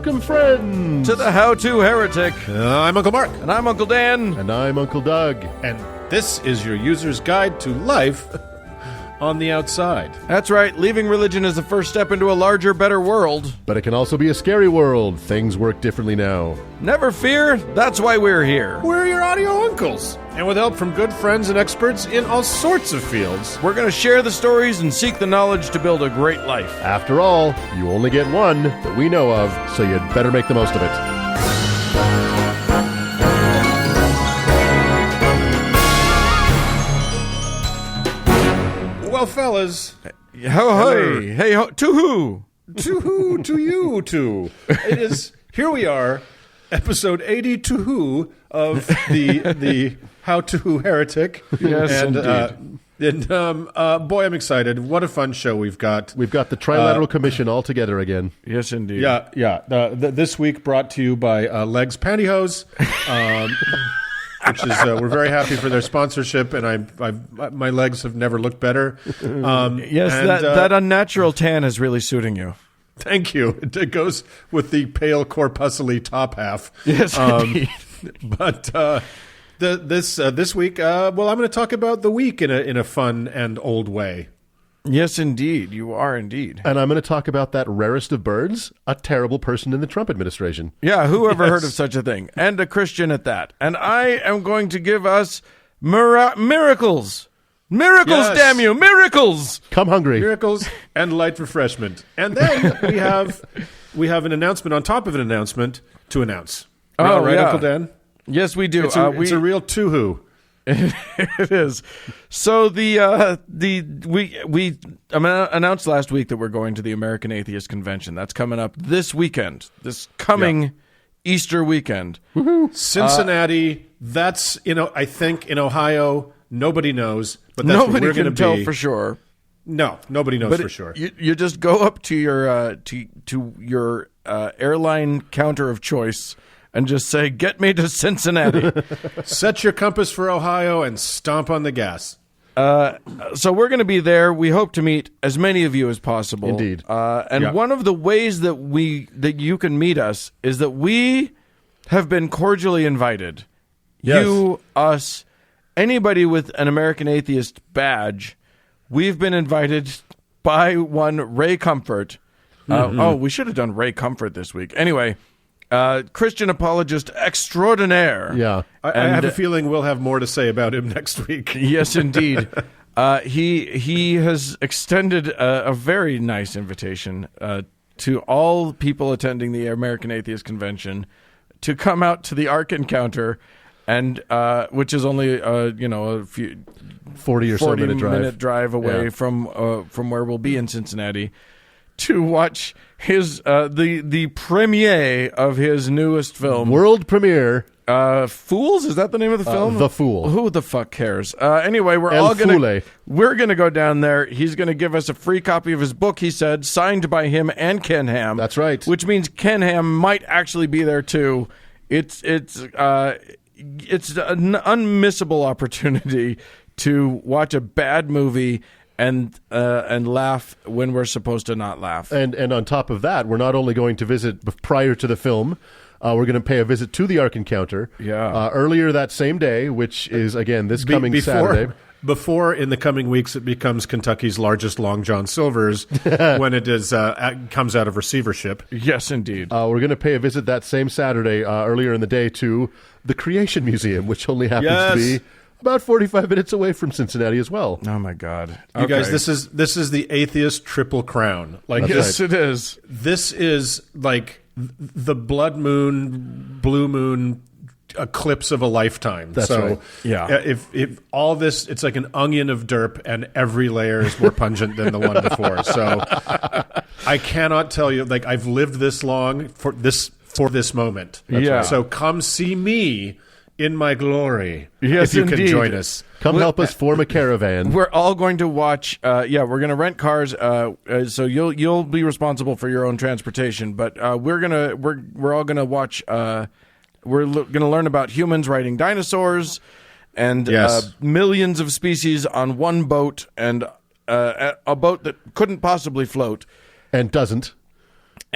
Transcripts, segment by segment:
Welcome, friends, to the How-To Heretic. I'm Uncle Mark. And I'm Uncle Dan. And I'm Uncle Doug. And this is your user's guide to life on the outside. That's right. Leaving religion is the first step into a larger, better world. But it can also be a scary world. Things work differently now. Never fear. That's why we're here. We're your audio uncles. And with help from good friends and experts in all sorts of fields, we're going to share the stories and seek the knowledge to build a great life. After all, you only get one that we know of, so you'd better make the most of it. Well, fellas. Ho-hey. Hey, ho, to who? To who? To you two. It is, here we are, episode 82 of the How-To Heretic. Yes, indeed. Boy, I'm excited. What a fun show we've got. We've got the Trilateral Commission all together again. Yes, indeed. Yeah. This week brought to you by Legs Pantyhose. Which is we're very happy for their sponsorship, and my legs have never looked better. Yes, that unnatural tan is really suiting you. Thank you. It goes with the pale corpuscly top half. Yes, indeed. But this week, I'm going to talk about the week in a fun and old way. Yes, indeed. You are indeed. And I'm going to talk about that rarest of birds, a terrible person in the Trump administration. Yeah, who ever heard of such a thing? And a Christian at that. And I am going to give us miracles. Miracles, yes. Damn you, miracles! Come hungry. Miracles and light refreshment. And then we have an announcement on top of an announcement to announce. Oh, right, yeah. Uncle Dan? Yes, we do. It's a real to-who. It is. So we announced last week that we're going to the American Atheist Convention. That's coming up this weekend. This coming Easter weekend. Woohoo. Cincinnati. That's I think in Ohio. Nobody knows, but that's nobody where we're can tell for sure. No, nobody knows for sure. You just go up to your airline counter of choice and just say, "Get me to Cincinnati." Set your compass for Ohio and stomp on the gas. So we're going to be there. We hope to meet as many of you as possible. Indeed. One of the ways that you can meet us is that we have been cordially invited. Yes. You, us, anybody with an American Atheist badge, we've been invited by one Ray Comfort. We should have done Ray Comfort this week. Anyway. Christian apologist extraordinaire. Yeah. I have a feeling we'll have more to say about him next week. Yes, indeed. He has extended a very nice invitation to all people attending the American Atheist Convention to come out to the Ark Encounter, and which is only a few 40 or so minute drive away from where we'll be in Cincinnati, to watch his the premiere of his newest film, world premiere. Fools, is that the name of the film? The Fool. Who the fuck cares? Anyway, we're gonna go down there. He's gonna give us a free copy of his book. He said, signed by him and Ken Ham. That's right. Which means Ken Ham might actually be there too. It's an unmissable opportunity to watch a bad movie and laugh when we're supposed to not laugh. And on top of that, we're not only going to visit prior to the film, we're going to pay a visit to the Ark Encounter. Yeah. Earlier that same day, which is, again, this coming Saturday. Before, in the coming weeks, it becomes Kentucky's largest Long John Silver's when it comes out of receivership. Yes, indeed. We're going to pay a visit that same Saturday, earlier in the day, to the Creation Museum, which only happens to be about 45 minutes away from Cincinnati as well. Oh my God! You guys, this is the atheist triple crown. Yes, it is. This is like the blood moon, blue moon eclipse of a lifetime. That's right. Yeah. If all this, it's like an onion of derp, and every layer is more pungent than the one before. So I cannot tell you. Like, I've lived this long for this moment. That's right. So come see me in my glory. Yes, if you indeed. can join us. Come help us form a caravan. We're all going to watch. We're going to rent cars. So you'll be responsible for your own transportation. But we're all gonna watch. We're going to learn about humans riding dinosaurs, and millions of species on one boat, and a boat that couldn't possibly float, and doesn't.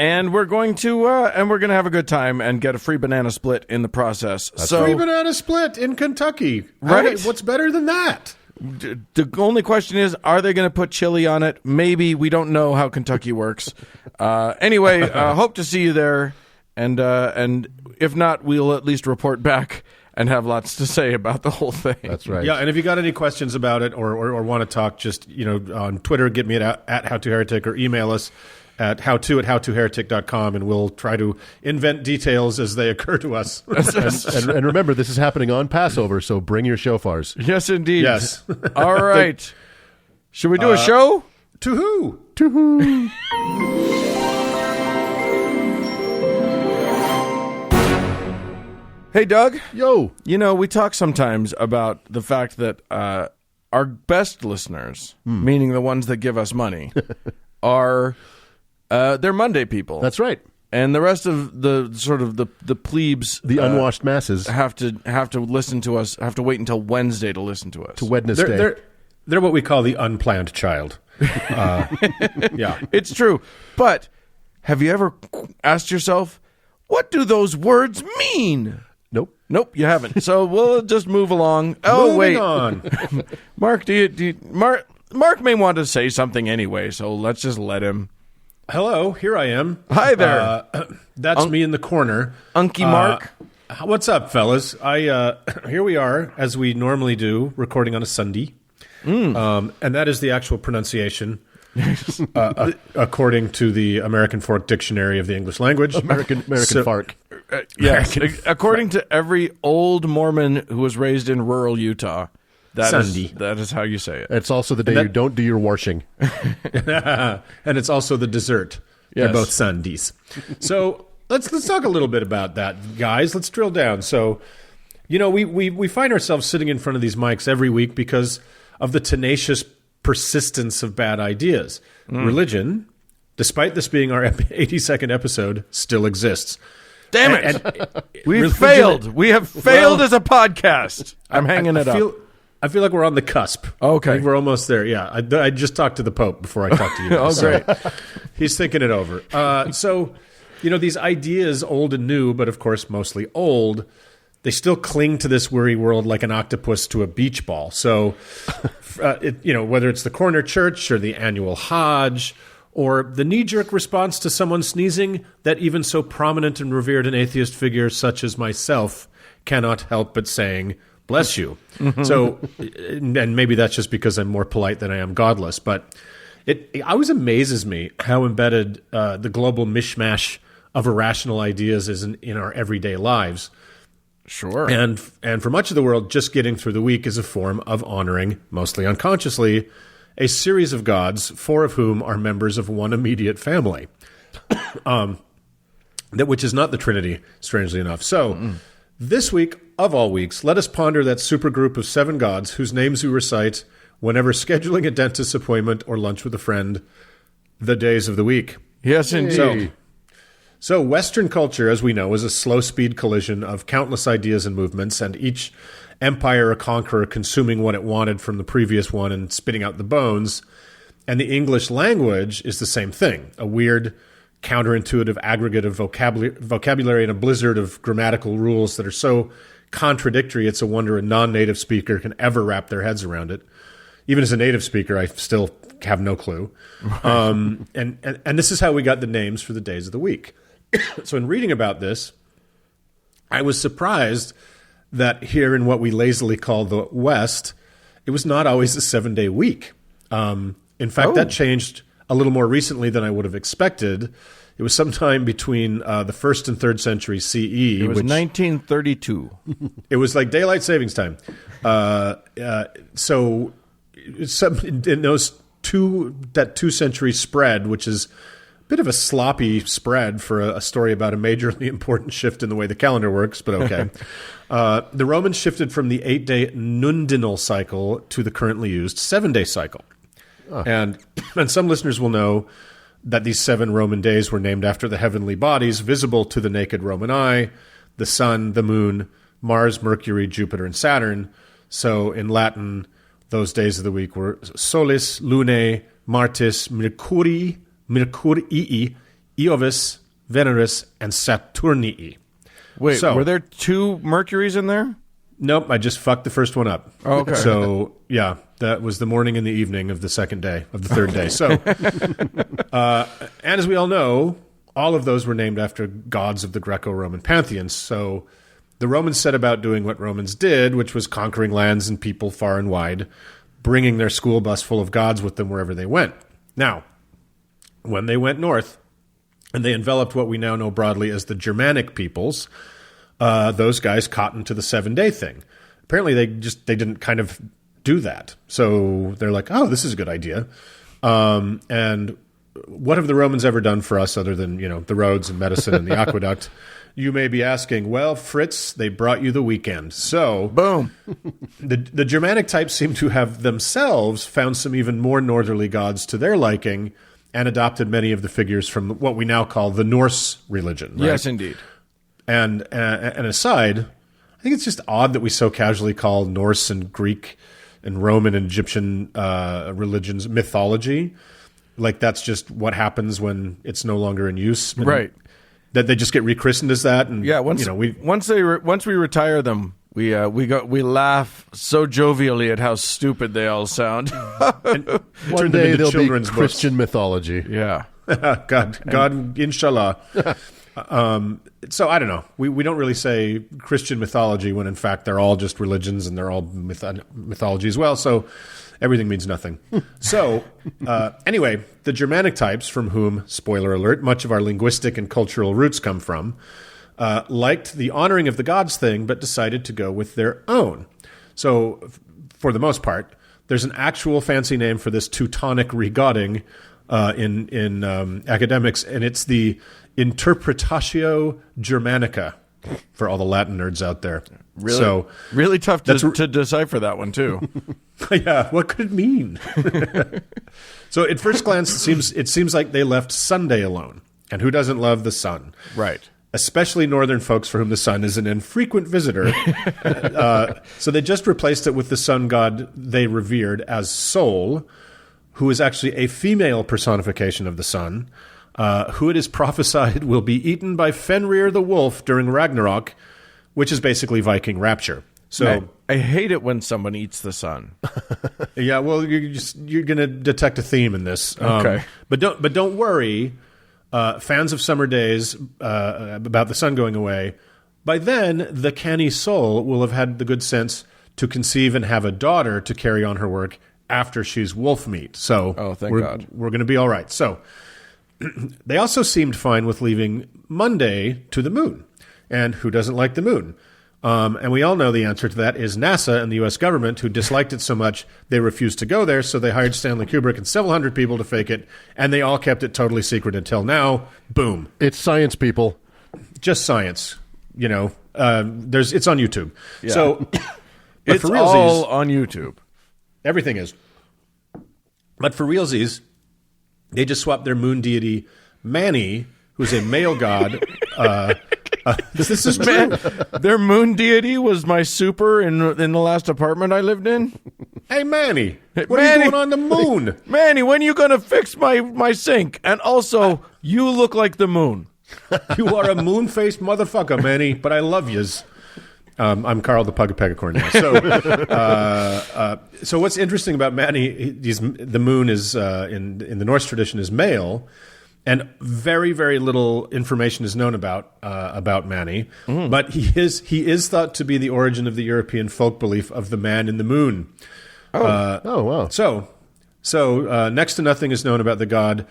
And we're going to have a good time and get a free banana split in the process. Free banana split in Kentucky. Right? What's better than that? The only question is, are they going to put chili on it? Maybe. We don't know how Kentucky works. Anyway, hope to see you there. And if not, we'll at least report back and have lots to say about the whole thing. That's right. Yeah, and if you got any questions about it or want to talk, just on Twitter, get me at HowToHeretic or email us at howtoheretic.com, and we'll try to invent details as they occur to us. and remember, this is happening on Passover, so bring your shofars. Yes, indeed. Yes. All right. Should we do a show? To who? To who? Hey, Doug. Yo. We talk sometimes about the fact that our best listeners, meaning the ones that give us money, are they're Monday people. That's right. And the rest of the sort of the plebes, the unwashed masses, have to listen to us. Have to wait until Wednesday to listen to us. To Wednesday. They're what we call the unplanned child. Yeah, it's true. But have you ever asked yourself, what do those words mean? Nope, you haven't. So we'll just move along. Oh, Moving wait. on. Mark, Mark may want to say something anyway, so let's just let him. Hello, here I am. Hi there. That's me in the corner. Unky Mark. What's up, fellas? Here we are, as we normally do, recording on a Sunday. And that is the actual pronunciation. According to the American Fork Dictionary of the English Language. American Fark. Yes, according to every old Mormon who was raised in rural Utah, that is how you say it. It's also the day you don't do your washing. And it's also the dessert. Yes. They're both Sundays. So let's talk a little bit about that, guys. Let's drill down. So, we find ourselves sitting in front of these mics every week because of the tenacious persistence of bad ideas. Religion, despite this being our 82nd episode, still exists. Damn it! We've failed. We have failed as a podcast. I'm hanging it up. I feel like we're on the cusp. Okay. I think we're almost there. Yeah. I just talked to the Pope before I talked to you. Oh, great. He's thinking it over. So, these ideas, old and new, but of course mostly old, they still cling to this weary world like an octopus to a beach ball. So, whether it's the corner church or the annual Hajj or the knee-jerk response to someone sneezing that even so prominent and revered an atheist figure such as myself cannot help but saying, bless you. So, and maybe that's just because I'm more polite than I am godless, but it always amazes me how embedded the global mishmash of irrational ideas is in our everyday lives. Sure. And for much of the world, just getting through the week is a form of honoring, mostly unconsciously, a series of gods, 4 of whom are members of one immediate family, which is not the Trinity, strangely enough. So this week, of all weeks, let us ponder that supergroup of 7 gods whose names we recite whenever scheduling a dentist appointment or lunch with a friend, the days of the week. Yes, indeed. So Western culture, as we know, is a slow-speed collision of countless ideas and movements, and each empire or conqueror consuming what it wanted from the previous one and spitting out the bones. And the English language is the same thing, a weird, counterintuitive aggregate of vocabulary and a blizzard of grammatical rules that are so contradictory it's a wonder a non-native speaker can ever wrap their heads around it. Even as a native speaker, I still have no clue. And this is how we got the names for the days of the week. So in reading about this, I was surprised that here in what we lazily call the West, it was not always a 7-day week. In fact, that changed a little more recently than I would have expected. It was sometime between the 1st and 3rd century CE. It was 1932. It was like daylight savings time. So in those 2 century spread, which is bit of a sloppy spread for a story about a majorly important shift in the way the calendar works, but okay. The Romans shifted from the 8-day nundinal cycle to the currently used 7-day cycle. And some listeners will know that these 7 Roman days were named after the heavenly bodies visible to the naked Roman eye, the sun, the moon, Mars, Mercury, Jupiter, and Saturn. So in Latin, those days of the week were solis, lunae, martis, mercurii, Iovis, Veneris, and Saturnii. Wait, So- were there 2 Mercuries in there? Nope, I just fucked the first one up. Oh, okay. So, yeah, that was the morning and the evening of the second day, of the third day. So, and as we all know, all of those were named after gods of the Greco-Roman pantheon. So the Romans set about doing what Romans did, which was conquering lands and people far and wide, bringing their school bus full of gods with them wherever they went. Now, when they went north, and they enveloped what we now know broadly as the Germanic peoples, those guys cottoned to the 7-day thing. Apparently, they didn't kind of do that. So they're like, oh, this is a good idea. And what have the Romans ever done for us other than, the roads and medicine and the aqueduct? You may be asking, well, Fritz, they brought you the weekend. So Boom. the Germanic types seem to have themselves found some even more northerly gods to their liking and adopted many of the figures from what we now call the Norse religion. Right? Yes, indeed. And aside, I think it's just odd that we so casually call Norse and Greek and Roman and Egyptian religions mythology. Like that's just what happens when it's no longer in use. Right. That they just get rechristened as that. And, Yeah, once we retire them, we laugh so jovially at how stupid they all sound. One turn them day into they'll be children's books. Christian mythology. Yeah. God, inshallah. So I don't know. We don't really say Christian mythology when in fact they're all just religions and they're all mythology as well. So everything means nothing. So anyway, the Germanic types from whom, spoiler alert, much of our linguistic and cultural roots come from, liked the honoring of the gods thing, but decided to go with their own. So for the most part, there's an actual fancy name for this Teutonic regodding in academics, and it's the Interpretatio Germanica for all the Latin nerds out there. Really, so, really tough to decipher that one too. yeah, what could it mean? So at first glance, it seems like they left Sunday alone. And who doesn't love the sun? Right. Especially northern folks for whom the sun is an infrequent visitor. So they just replaced it with the sun god they revered as Sol, who is actually a female personification of the sun, who it is prophesied will be eaten by Fenrir the wolf during Ragnarok, which is basically Viking rapture. So I hate it when someone eats the sun. yeah, well, you're going to detect a theme in this. Okay, but don't worry, fans of summer days about the sun going away. By then, the canny soul will have had the good sense to conceive and have a daughter to carry on her work after she's wolf meat. So thank God. We're going to be all right. So they also seemed fine with leaving Monday to the moon. And who doesn't like the moon? And we all know the answer to that is NASA and the U.S. government, who disliked it so much they refused to go there, so they hired Stanley Kubrick and several hundred people to fake it, and they all kept it totally secret until now. Boom. It's science, people. Just science. It's on YouTube. Yeah. So it's for all on YouTube. Everything is. But for realsies, they just swapped their moon deity, Manny, who's a male god. This is true. Their moon deity was my super in the last apartment I lived in. Hey, Manny, what are Manny. you doing on the moon? Manny, when are you going to fix my sink? And also, you look like the moon. You are a moon-faced motherfucker, Manny, but I love yous. I'm Carl the Pug of Pegacorn now. So what's interesting about Manny, the moon is, in the Norse tradition, is male, and very, very little information is known about Manny. But he is thought to be the origin of the European folk belief of the man in the moon. Oh, wow. So next to nothing is known about the god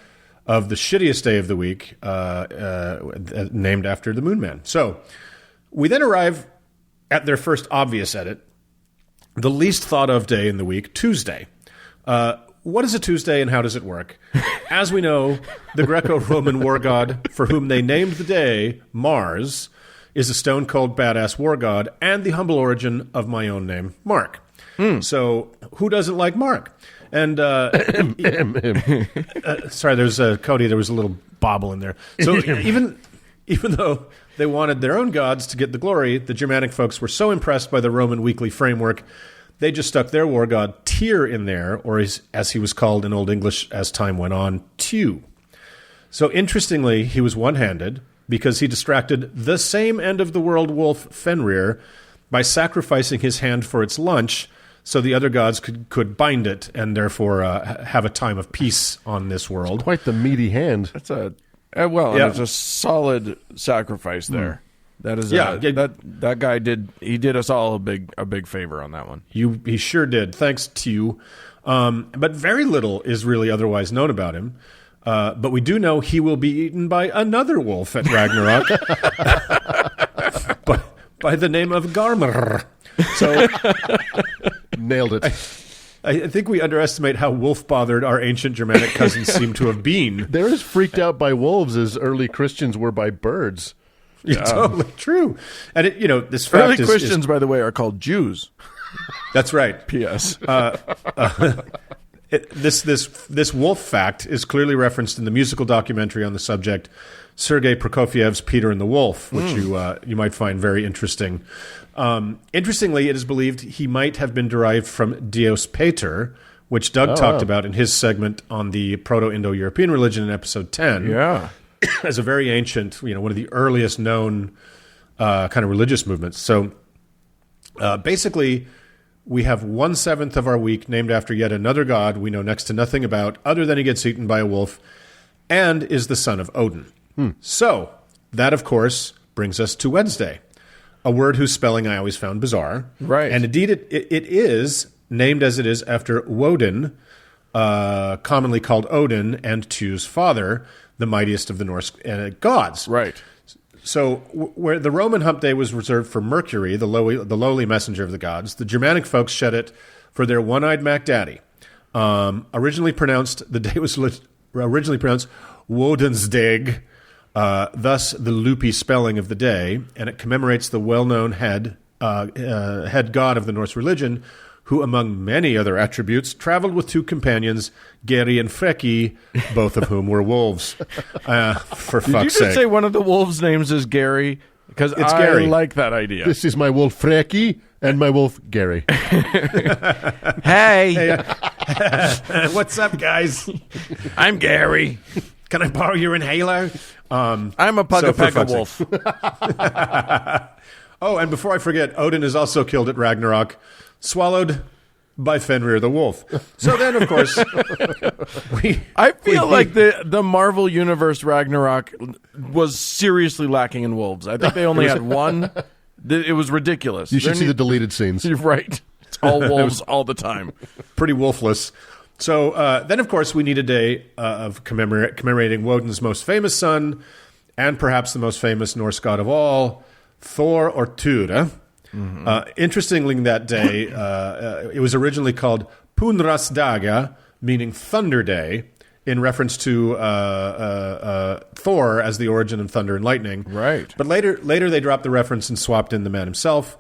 of the shittiest day of the week, named after the moon man. So we then arrive at their first obvious edit, the least thought of day in the week, Tuesday. What is a Tuesday and how does it work? As we know, the Greco-Roman war god for whom they named the day, Mars, is a stone-cold badass war god and the humble origin of my own name, Mark. So who doesn't like Mark? And sorry, there's Cody. There was a little bobble in there. So even though they wanted their own gods to get the glory, the Germanic folks were so impressed by the Roman weekly framework, they just stuck their war god Tyr in there, or as he was called in Old English as time went on, Tew. So interestingly, he was one-handed because he distracted the same end-of-the-world wolf Fenrir by sacrificing his hand for its lunch so the other gods could bind it and therefore have a time of peace on this world. Quite the meaty hand. That's and it's a solid sacrifice there. That is that guy did us all a big favor on that one. He sure did. Thanks to you. But very little is really otherwise known about him. But we do know he will be eaten by another wolf at Ragnarok by the name of Garmr. So nailed it. I think we underestimate how wolf-bothered our ancient Germanic cousins seem to have been. They're as freaked out by wolves as early Christians were by birds. Yeah. Totally true. And this fact early Christians, by the way, are called Jews. That's right. P.S. This wolf fact is clearly referenced in the musical documentary on the subject, Sergei Prokofiev's Peter and the Wolf, which you might find very interesting. Interestingly, it is believed he might have been derived from Dios Pater, which Doug talked about in his segment on the Proto-Indo-European religion in episode 10. Yeah. As a very ancient, one of the earliest known kind of religious movements. So basically, we have 1/7 of our week named after yet another god we know next to nothing about, other than he gets eaten by a wolf, and is the son of Odin. So that, of course, brings us to Wednesday, a word whose spelling I always found bizarre. Right. And indeed, it is named as it is after Woden, commonly called Odin, and Tyu's father, the mightiest of the Norse gods. Right. So where the Roman hump day was reserved for Mercury, the lowly messenger of the gods, the Germanic folks shed it for their one-eyed Mac Daddy. Originally pronounced Wodensdag, thus the loopy spelling of the day, and it commemorates the well-known head god of the Norse religion, who, among many other attributes, traveled with two companions, Geri and Freki, both of whom were wolves. For fuck's sake. Did you just say one of the wolves' names is Gary? Because I Gary. like that idea. This is my wolf Freki and my wolf Gary. Hey. What's up, guys? I'm Gary. Can I borrow your inhaler? I'm a Pugga wolf. Oh, and before I forget, Odin is also killed at Ragnarok, swallowed by Fenrir the wolf. So then, of course, I feel like the Marvel Universe Ragnarok was seriously lacking in wolves. I think they only had one. It was ridiculous. You should see the deleted scenes. You're right. It's all wolves all the time. Pretty wolfless. So then, of course, we need a day of commemorating Woden's most famous son, and perhaps the most famous Norse god of all, Thor or Ture. Interestingly, that day, it was originally called Punrasdaga, meaning Thunder Day, in reference to Thor as the origin of thunder and lightning. Right. But later they dropped the reference and swapped in the man himself.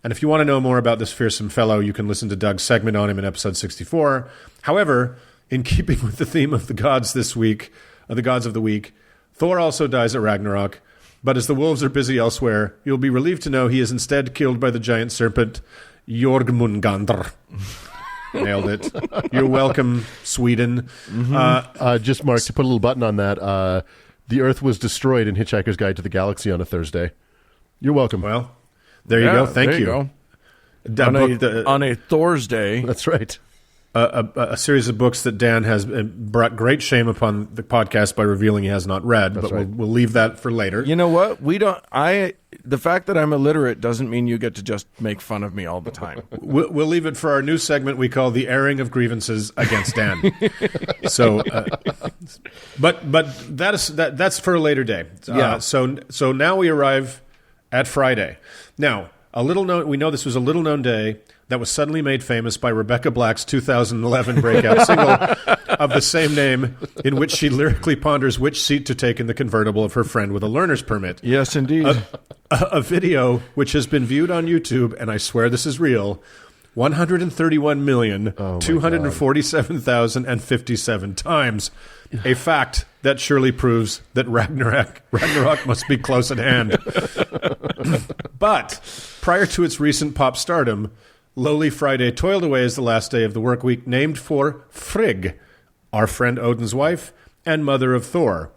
And if you want to know more about this fearsome fellow, you can listen to Doug's segment on him in episode 64. However, in keeping with the theme of the gods this week, the gods of the week, Thor also dies at Ragnarok. But as the wolves are busy elsewhere, you'll be relieved to know he is instead killed by the giant serpent, Jormungandr. Nailed it. You're welcome, Sweden. Just, Mark, to put a little button on that, the Earth was destroyed in Hitchhiker's Guide to the Galaxy on a Thursday. You're welcome. Well, there you go. Thank you. Go. On a Thursday. That's right. A series of books that Dan has brought great shame upon the podcast by revealing he has not read, but right. we'll leave that for later. You know what? The fact that I'm illiterate doesn't mean you get to just make fun of me all the time. We'll leave it for our new segment we call the airing of grievances against Dan. So, but that's for a later day. Yeah. So now we arrive at Friday. Now, we know this was a little known day that was suddenly made famous by Rebecca Black's 2011 breakout single of the same name, in which she lyrically ponders which seat to take in the convertible of her friend with a learner's permit. Yes, indeed. A video which has been viewed on YouTube, and I swear this is real, 131,247,057 times. A fact that surely proves that Ragnarok must be close at hand. But prior to its recent pop stardom, Lowly Friday toiled away as the last day of the work week, named for Frigg, our friend Odin's wife and mother of Thor.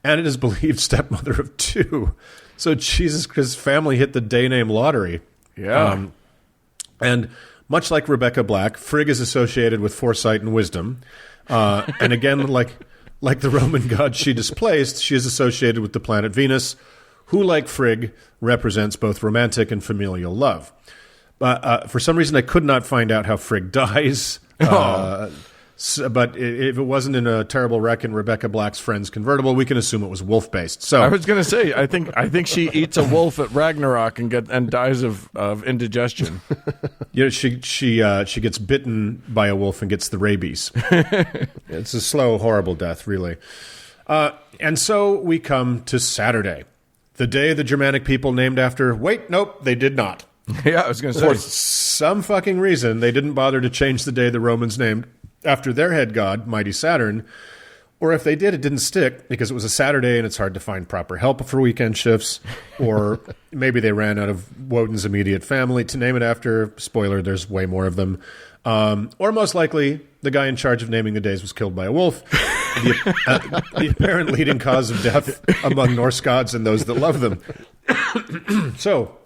and it is believed stepmother of 2. So Jesus Christ's family hit the day name lottery. Yeah. And much like Rebecca Black, Frigg is associated with foresight and wisdom. And again, like the Roman god she displaced, she is associated with the planet Venus, who, like Frigg, represents both romantic and familial love. For some reason, I could not find out how Frigg dies. But if it wasn't in a terrible wreck in Rebecca Black's friend's convertible, we can assume it was wolf-based. So I was going to say, I think she eats a wolf at Ragnarok and dies of indigestion. She gets bitten by a wolf and gets the rabies. It's a slow, horrible death, really. And so we come to Saturday, the day the Germanic people named after. Wait, nope, they did not. Yeah, I was going to say. For some fucking reason, they didn't bother to change the day the Romans named after their head god, mighty Saturn. Or if they did, it didn't stick because it was a Saturday and it's hard to find proper help for weekend shifts. Or maybe they ran out of Woden's immediate family to name it after. Spoiler, there's way more of them. Or most likely, the guy in charge of naming the days was killed by a wolf. The apparent leading cause of death among Norse gods and those that love them. So,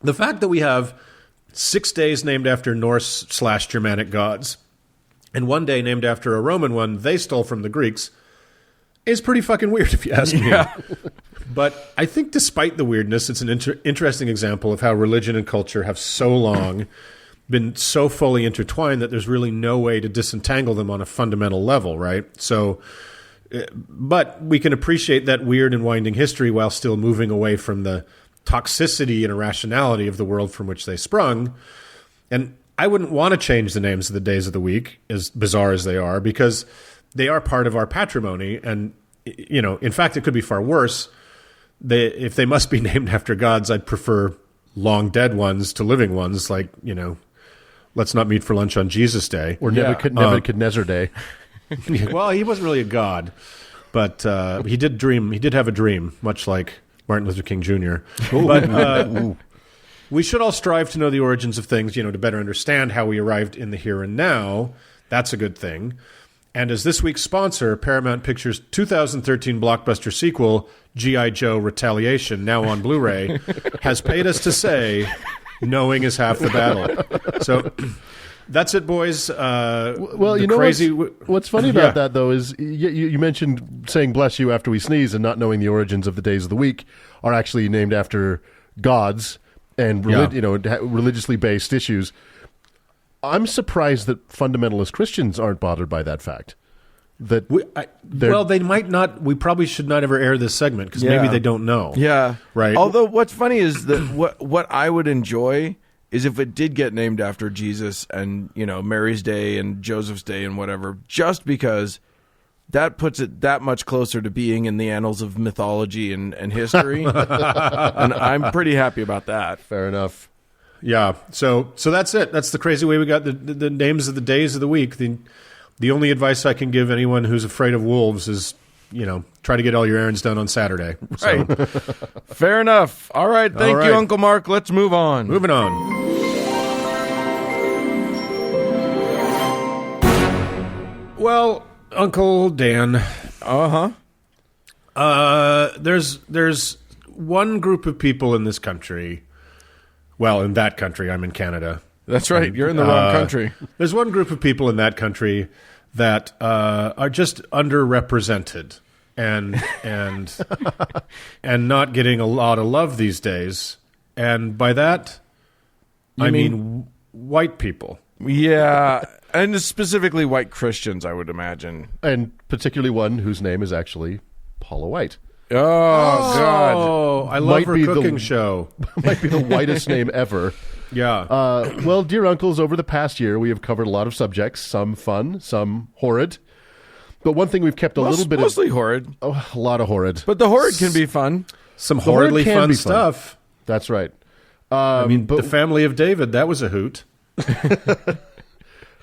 the fact that we have 6 days named after Norse/Germanic gods and 1 day named after a Roman one they stole from the Greeks is pretty fucking weird, if you ask me. But I think despite the weirdness, it's an interesting example of how religion and culture have so long been so fully intertwined that there's really no way to disentangle them on a fundamental level, right? So, but we can appreciate that weird and winding history while still moving away from the toxicity and irrationality of the world from which they sprung. And I wouldn't want to change the names of the days of the week, as bizarre as they are, because they are part of our patrimony. And, you know, in fact, it could be far worse. If they must be named after gods, I'd prefer long dead ones to living ones, like, you know, let's not meet for lunch on Jesus Day. Or Nebuchadnezzar Day. Well, he wasn't really a god, but he did dream. He did have a dream, much like Martin Luther King Jr. But we should all strive to know the origins of things, you know, to better understand how we arrived in the here and now. That's a good thing. And as this week's sponsor, Paramount Pictures' 2013 blockbuster sequel, G.I. Joe Retaliation, now on Blu-ray, has paid us to say, knowing is half the battle. So that's it, boys. Well, you know what's funny about that, though, is you mentioned saying bless you after we sneeze and not knowing the origins of the days of the week are actually named after gods and religiously based issues. I'm surprised that fundamentalist Christians aren't bothered by that fact. That they might not. We probably should not ever air this segment because maybe they don't know. Yeah, right. Although what's funny is that what I would enjoy is if it did get named after Jesus and, you know, Mary's Day and Joseph's Day and whatever, just because that puts it that much closer to being in the annals of mythology and history. And I'm pretty happy about that. Fair enough. Yeah. So that's it. That's the crazy way we got the names of the days of the week. The only advice I can give anyone who's afraid of wolves is, you know, try to get all your errands done on Saturday. Right. So. Fair enough. All right. Thank you, Uncle Mark. Let's move on. Moving on. Well, Uncle Dan. There's one group of people in this country. Well, in that country. I'm in Canada. That's right. You're in the wrong country. There's one group of people in that country that are just underrepresented and and not getting a lot of love these days. And by that, I mean white people. Yeah, and specifically white Christians, I would imagine. And particularly one whose name is actually Paula White. Oh, God. Oh, I love her cooking show. Might be the whitest name ever. Yeah. Well, dear uncles, over the past year, we have covered a lot of subjects, some fun, some horrid. But one thing we've kept little bit mostly horrid. Oh, a lot of horrid. But the horrid can be fun. Some horridly fun stuff. That's right. I mean, the family of David, that was a hoot.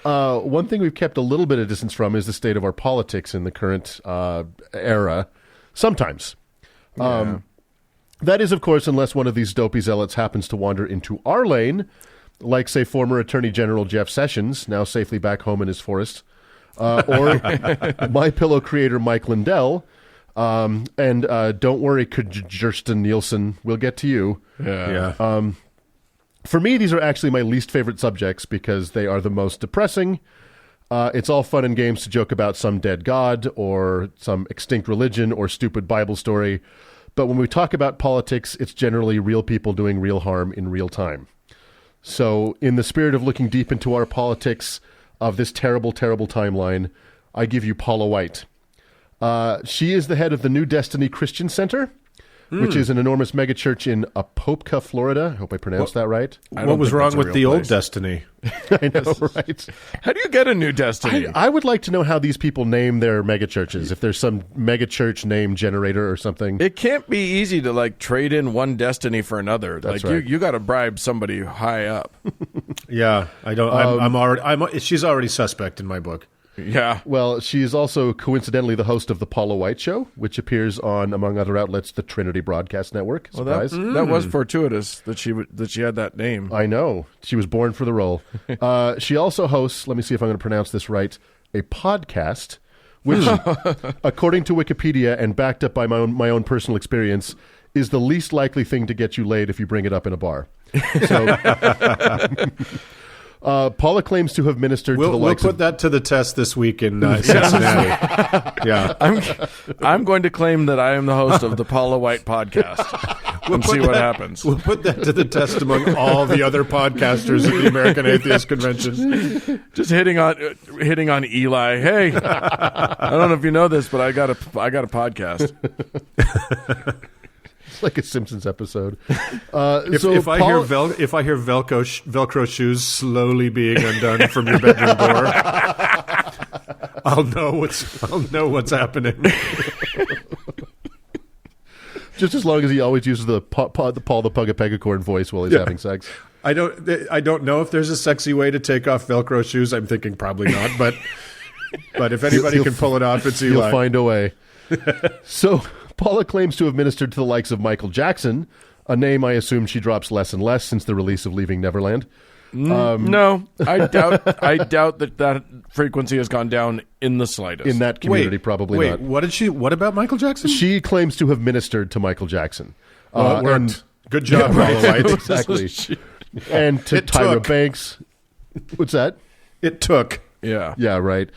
One thing we've kept a little bit of distance from is the state of our politics in the current era. Sometimes. Yeah. That is, of course, unless one of these dopey zealots happens to wander into our lane, like, say, former Attorney General Jeff Sessions, now safely back home in his forest, or My Pillow creator Mike Lindell, And don't worry, Kirsten Nielsen, we'll get to you. Yeah. For me, these are actually my least favorite subjects because they are the most depressing. It's all fun and games to joke about some dead god or some extinct religion or stupid Bible story. But when we talk about politics, it's generally real people doing real harm in real time. So in the spirit of looking deep into our politics of this terrible, terrible timeline, I give you Paula White. She is the head of the New Destiny Christian Center, which is an enormous megachurch in Apopka, Florida. I hope I pronounced that right. What was wrong with the old Destiny? I know, right? How do you get a New Destiny? I would like to know how these people name their megachurches, if there's some megachurch name generator or something. It can't be easy to trade in one Destiny for another. That's right. You got to bribe somebody high up. Yeah, I don't. She's already suspect in my book. Yeah. Well, she is also coincidentally the host of the Paula White Show, which appears on, among other outlets, the Trinity Broadcast Network. Surprise! Well, that was fortuitous that she had that name. I know. She was born for the role. She also hosts, let me see if I'm going to pronounce this right, a podcast, which, according to Wikipedia and backed up by my own personal experience, is the least likely thing to get you laid if you bring it up in a bar. So... Paula claims to have ministered to the likes We'll put that to the test this week in Cincinnati. Yeah. I'm going to claim that I am the host of the Paula White podcast and see what happens. We'll put that to the test among all the other podcasters at the American Atheist Convention. Just hitting on Eli. Hey, I don't know if you know this, but I got a podcast. like a Simpsons episode. If I hear Velcro shoes slowly being undone from your bedroom door, I'll know what's happening. Just as long as he always uses the Paul the Pugapegacorn voice while he's having sex. I don't know if there's a sexy way to take off Velcro shoes. I'm thinking probably not, but if anybody can pull it off, it's Eli. He'll find a way. So Paula claims to have ministered to the likes of Michael Jackson, a name I assume she drops less and less since the release of Leaving Neverland. No, I doubt that frequency has gone down in the slightest. In that community, probably not. What about Michael Jackson? She claims to have ministered to Michael Jackson. Well, it worked. Good job, Paula White. Exactly. And to Tyra Banks. What's that? It took. Yeah. Yeah, right.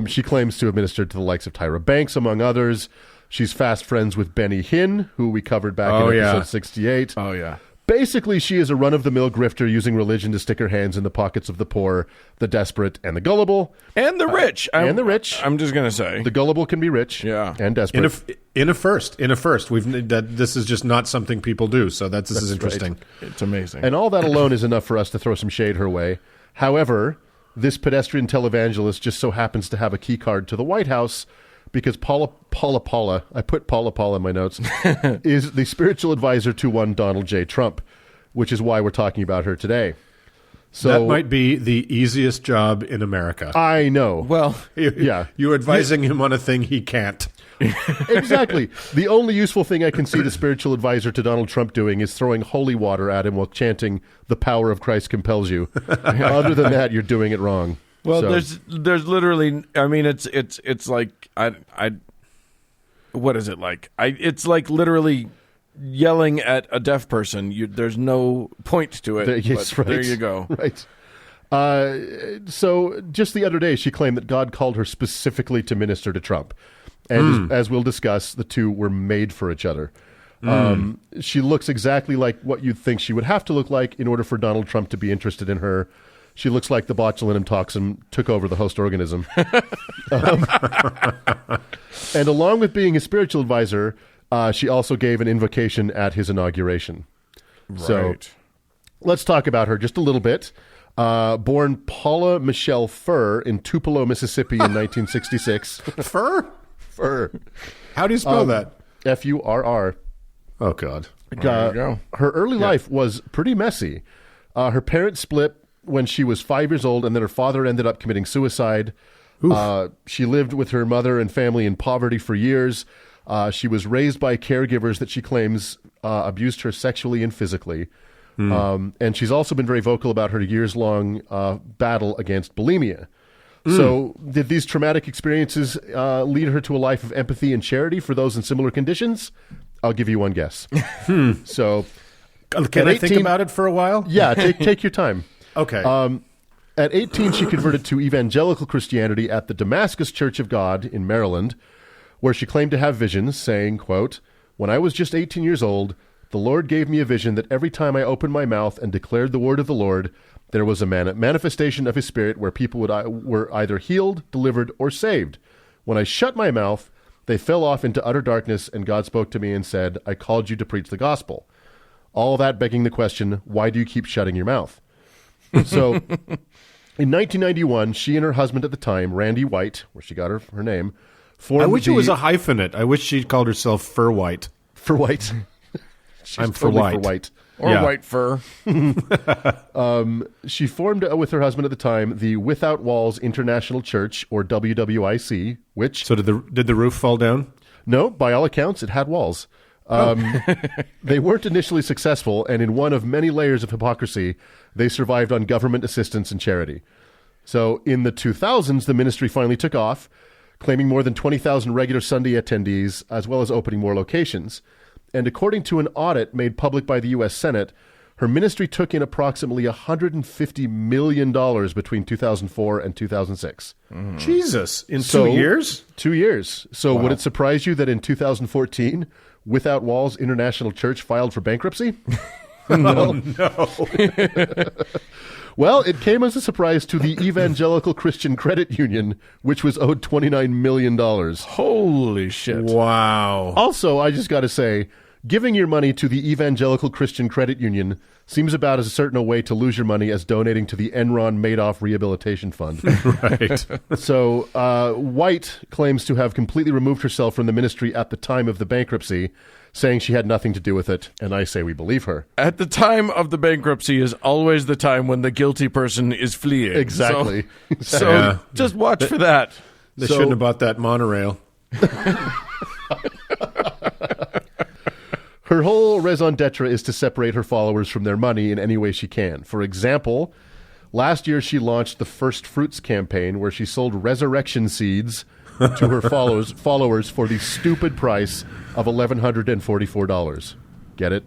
She claims to have ministered to the likes of Tyra Banks, among others. She's fast friends with Benny Hinn, who we covered back in episode 68. Oh, yeah. Basically, she is a run-of-the-mill grifter using religion to stick her hands in the pockets of the poor, the desperate, and the gullible. And the rich. And the rich. I'm just going to say. The gullible can be rich and desperate. In a first. This is just not something people do, so this is interesting. Right. It's amazing. And all that alone is enough for us to throw some shade her way. However, this pedestrian televangelist just so happens to have a key card to the White House because Paula, I put Paula in my notes, is the spiritual advisor to one Donald J. Trump, which is why we're talking about her today. So that might be the easiest job in America. I know. Well, you're advising him on a thing he can't. Exactly. The only useful thing I can see the spiritual advisor to Donald Trump doing is throwing holy water at him while chanting, "The power of Christ compels you." Other than that, you're doing it wrong. Well, there's literally, I mean, it's like, what is it like? It's like literally yelling at a deaf person. There's no point to it. Yes, right. There you go. Right. So just the other day, she claimed that God called her specifically to minister to Trump. And as we'll discuss, the two were made for each other. She looks exactly like what you'd think she would have to look like in order for Donald Trump to be interested in her. She looks like the botulinum toxin took over the host organism. And along with being his spiritual advisor, she also gave an invocation at his inauguration. Right. So let's talk about her just a little bit. Born Paula Michelle Furr in Tupelo, Mississippi in 1966. Furr? How do you spell that? F-U-R-R. Oh, God. There you go. Her early life was pretty messy. Her parents split when she was 5 years old, and then her father ended up committing suicide. She lived with her mother and family in poverty for years. She was raised by caregivers that she claims abused her sexually and physically. And she's also been very vocal about her years-long battle against bulimia. So did these traumatic experiences lead her to a life of empathy and charity for those in similar conditions? I'll give you one guess. So can I think about it for a while? Yeah, take your time. Okay. At 18, she converted to evangelical Christianity at the Damascus Church of God in Maryland, where she claimed to have visions, saying, quote, "When I was just 18 years old, the Lord gave me a vision that every time I opened my mouth and declared the word of the Lord, there was a manifestation of his Spirit where people were either healed, delivered, or saved. When I shut my mouth, they fell off into utter darkness, and God spoke to me and said, 'I called you to preach the gospel.' All that begging the question, why do you keep shutting your mouth?" So in 1991, she and her husband at the time, Randy White, where she got her name, formed I wish it was a hyphenate. I wish she called herself Fur White. For White. I'm for white. For white. Or white fur. She formed with her husband at the time the Without Walls International Church, or WWIC, which... So did the roof fall down? No, by all accounts, it had walls. They weren't initially successful, and in one of many layers of hypocrisy, they survived on government assistance and charity. So in the 2000s, the ministry finally took off, claiming more than 20,000 regular Sunday attendees, as well as opening more locations. And according to an audit made public by the U.S. Senate, her ministry took in approximately $150 million between 2004 and 2006. Jesus, in 2 years? 2 years. So would it surprise you that in 2014, Without Walls International Church filed for bankruptcy? No. Well, it came as a surprise to the Evangelical Christian Credit Union, which was owed $29 million. Holy shit. Wow. Also, I just got to say, giving your money to the Evangelical Christian Credit Union seems about as certain a way to lose your money as donating to the Enron Madoff Rehabilitation Fund. Right. So White claims to have completely removed herself from the ministry at the time of the bankruptcy, saying she had nothing to do with it, and I say we believe her. At the time of the bankruptcy is always the time when the guilty person is fleeing. Exactly. So just watch for that. They shouldn't have bought that monorail. Her whole raison d'etre is to separate her followers from their money in any way she can. For example, last year she launched the First Fruits campaign, where she sold resurrection seeds to her followers for the stupid price of $1,144. Get it?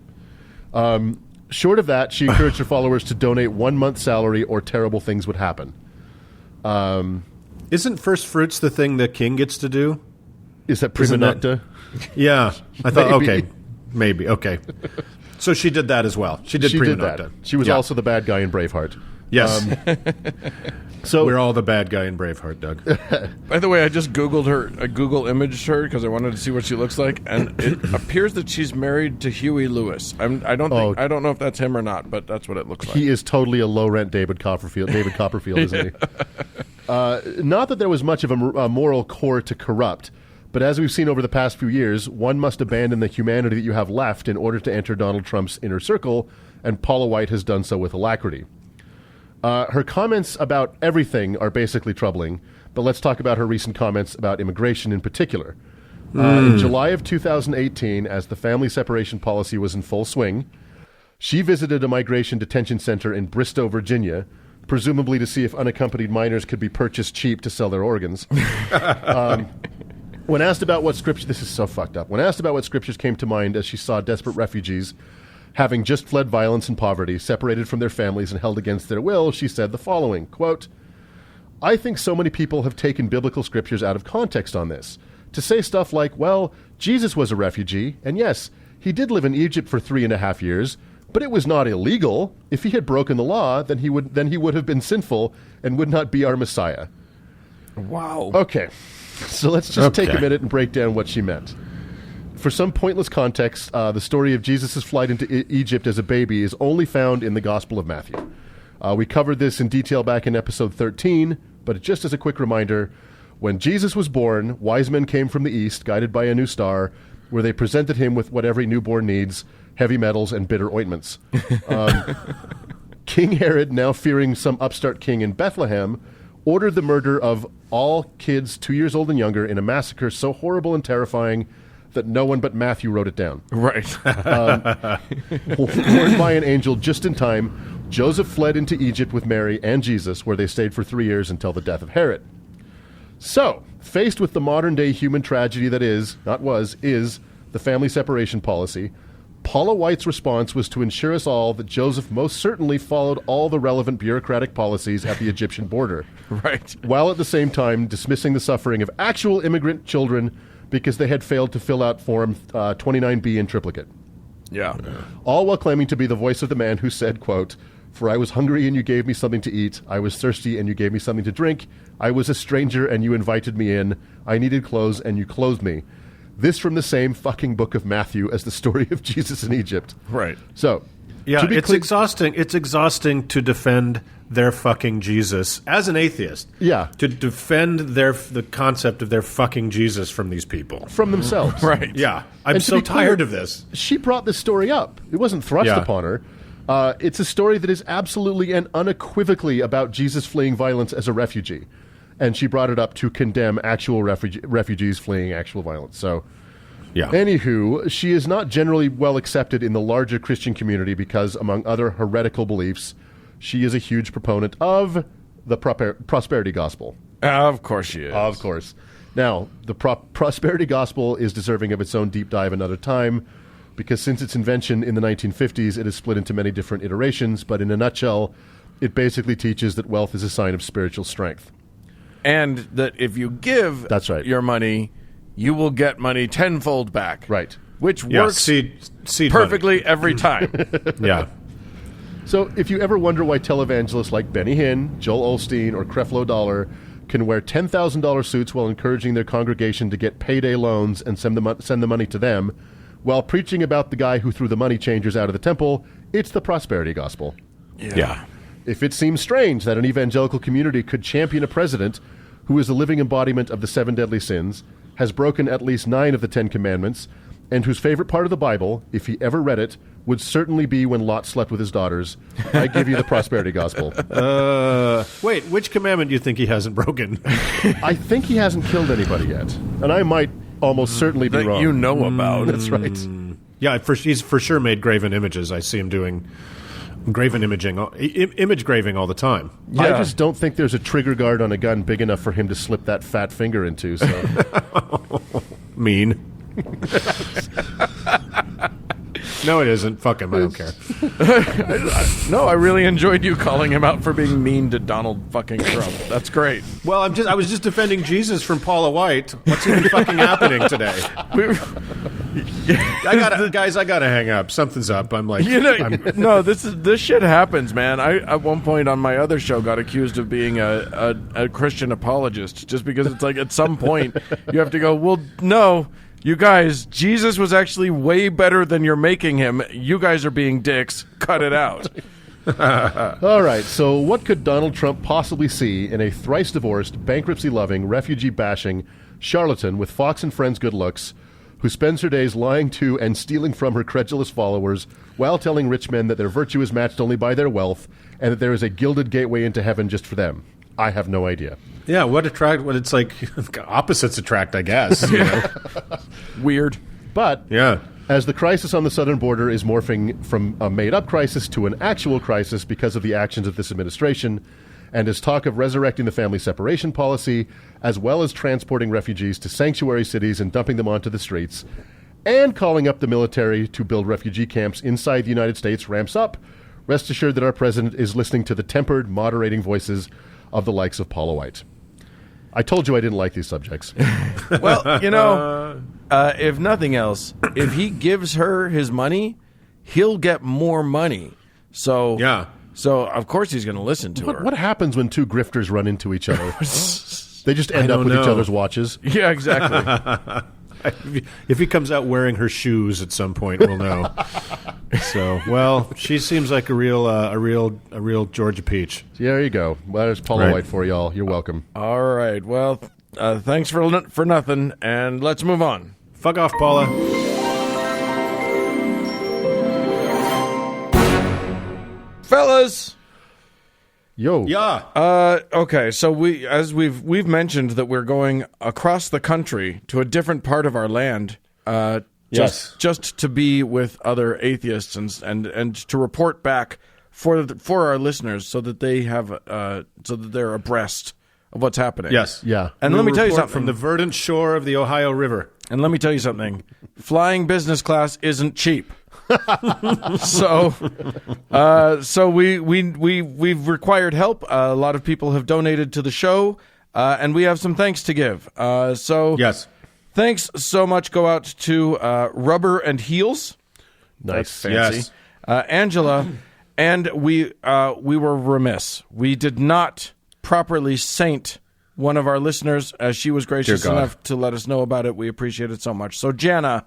Short of that, she encouraged her followers to donate 1 month's salary or terrible things would happen. Isn't First Fruits the thing the king gets to do? Is that prima nocta? Yeah. I thought, okay. Maybe. Okay. So she did that as well. She did prima nocta. That. She was also the bad guy in Braveheart. Yes. So we're all the bad guy in Braveheart, Doug. By the way, I just Googled her. I Google imaged her because I wanted to see what she looks like, and it appears that she's married to Huey Lewis. I don't know if that's him or not, but that's what it looks like. He is totally a low-rent David Copperfield, isn't he? Not that there was much of a moral core to corrupt, but as we've seen over the past few years, one must abandon the humanity that you have left in order to enter Donald Trump's inner circle, and Paula White has done so with alacrity. Her comments about everything are basically troubling, but let's talk about her recent comments about immigration in particular. In July of 2018, as the family separation policy was in full swing, she visited a migration detention center in Bristow, Virginia, presumably to see if unaccompanied minors could be purchased cheap to sell their organs. When asked about what scripture, this is so fucked up. When asked about what scriptures came to mind as she saw desperate refugees having just fled violence and poverty, separated from their families and held against their will, she said the following, quote, "I think so many people have taken biblical scriptures out of context on this. To say stuff like, well, Jesus was a refugee, and yes, he did live in Egypt for 3.5 years, but it was not illegal. If he had broken the law, then he would have been sinful and would not be our Messiah." Wow. Okay, so let's just take a minute and break down what she meant. For some pointless context, the story of Jesus' flight into Egypt as a baby is only found in the Gospel of Matthew. We covered this in detail back in episode 13, but just as a quick reminder, when Jesus was born, wise men came from the east, guided by a new star, where they presented him with what every newborn needs, heavy metals and bitter ointments. King Herod, now fearing some upstart king in Bethlehem, ordered the murder of all kids 2 years old and younger in a massacre so horrible and terrifying that no one but Matthew wrote it down. Right. Warned by an angel just in time, Joseph fled into Egypt with Mary and Jesus, where they stayed for 3 years until the death of Herod. So, faced with the modern-day human tragedy that is the family separation policy, Paula White's response was to ensure us all that Joseph most certainly followed all the relevant bureaucratic policies at the Egyptian border. Right. While at the same time dismissing the suffering of actual immigrant children because they had failed to fill out Form 29B in triplicate. Yeah. All while claiming to be the voice of the man who said, quote, "For I was hungry and you gave me something to eat. I was thirsty and you gave me something to drink. I was a stranger and you invited me in. I needed clothes and you clothed me." This from the same fucking book of Matthew as the story of Jesus in Egypt. Right. So, yeah, it's exhausting. It's exhausting to defend their fucking Jesus as an atheist. Yeah. To defend the concept of their fucking Jesus from these people. From themselves. Right. Yeah. I'm so tired of this. She brought this story up. It wasn't thrust upon her. It's a story that is absolutely and unequivocally about Jesus fleeing violence as a refugee. And she brought it up to condemn actual refugees fleeing actual violence. So, yeah. Anywho, she is not generally well accepted in the larger Christian community because, among other heretical beliefs, she is a huge proponent of the prosperity gospel. Of course she is. Of course. Now, the prosperity gospel is deserving of its own deep dive another time, because since its invention in the 1950s, it is split into many different iterations, but in a nutshell, it basically teaches that wealth is a sign of spiritual strength. And that if you give your money, you will get money tenfold back. Right. Which works seed perfectly money. Every time. Yeah. So if you ever wonder why televangelists like Benny Hinn, Joel Osteen, or Creflo Dollar can wear $10,000 suits while encouraging their congregation to get payday loans and send the money to them, while preaching about the guy who threw the money changers out of the temple, it's the prosperity gospel. Yeah. If it seems strange that an evangelical community could champion a president who is a living embodiment of the 7 deadly sins, has broken at least 9 of the 10 commandments, and whose favorite part of the Bible, if he ever read it, would certainly be when Lot slept with his daughters, I give you the prosperity gospel. Wait, which commandment do you think he hasn't broken? I think he hasn't killed anybody yet. And I might almost certainly be wrong. You know about. That's right. Yeah, he's for sure made graven images. I see him doing graven imaging, image graving all the time. Yeah. I just don't think there's a trigger guard on a gun big enough for him to slip that fat finger into. So mean. No, it isn't. Fuck him. I don't care. No, I really enjoyed you calling him out for being mean to Donald fucking Trump. That's great. Well, I was just defending Jesus from Paula White. What's even fucking happening today? I gotta hang up. Something's up. I'm like, no, this shit happens, man. I at one point on my other show got accused of being a Christian apologist, just because it's like at some point you have to go, well, no. You guys, Jesus was actually way better than you're making him. You guys are being dicks. Cut it out. All right, so what could Donald Trump possibly see in a thrice-divorced, bankruptcy-loving, refugee-bashing charlatan with Fox and Friends good looks who spends her days lying to and stealing from her credulous followers while telling rich men that their virtue is matched only by their wealth and that there is a gilded gateway into heaven just for them? I have no idea. Yeah, what it's like opposites attract, I guess. You know? Weird. But as the crisis on the southern border is morphing from a made-up crisis to an actual crisis because of the actions of this administration, and as talk of resurrecting the family separation policy, as well as transporting refugees to sanctuary cities and dumping them onto the streets, and calling up the military to build refugee camps inside the United States ramps up, rest assured that our president is listening to the tempered, moderating voices of the likes of Paula White. I told you I didn't like these subjects. Well, if nothing else, if he gives her his money, he'll get more money. So of course he's going to listen to her. What happens when two grifters run into each other? They just end up with each other's watches. Yeah, exactly. If he comes out wearing her shoes at some point, we'll know. So, well, she seems like a real Georgia peach. There you go. Well, there's Paula White for y'all. You're welcome. All right. Well, thanks for nothing, and let's move on. Fuck off, Paula. Fellas. Yo. Yeah. Okay, so we've mentioned that we're going across the country to a different part of our land, just to be with other atheists and to report back for our listeners, so that they have so that they're abreast of what's happening. Yes. Yeah. And let me tell you something. From the verdant shore of the Ohio River. And let me tell you something. Flying business class isn't cheap. So we've required help. A lot of people have donated to the show, and we have some thanks to give. Yes. Thanks so much go out to Rubber and Heels. Nice. That's fancy. Yes. Angela, and we were remiss. We did not properly saint one of our listeners, as she was gracious enough to let us know about it. We appreciate it so much. So, Jana,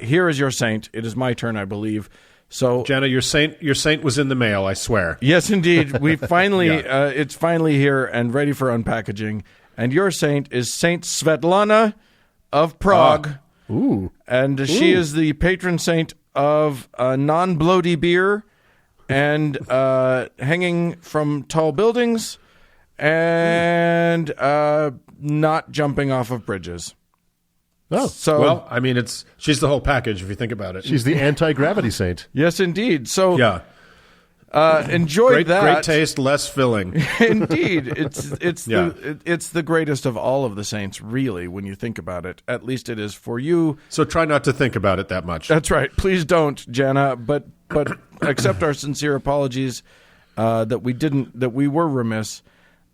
here is your saint. It is my turn, I believe. So, Jana, your saint was in the mail, I swear. yes, indeed. We finally, it's finally here and ready for unpackaging. And your saint is Saint Svetlana of Prague. Ooh. And she is the patron saint of non-bloaty beer and hanging from tall buildings and not jumping off of bridges. Oh, So, Well, I mean, she's the whole package if you think about it. she's the anti-gravity saint. yes, indeed. So, yeah. enjoy that. Great taste, less filling. Indeed, it's Yeah. it's the greatest of all of the saints, really, when you think about it. At least it is for you. So try not to think about it that much. That's right. Please don't, Jana. But accept our sincere apologies that we were remiss.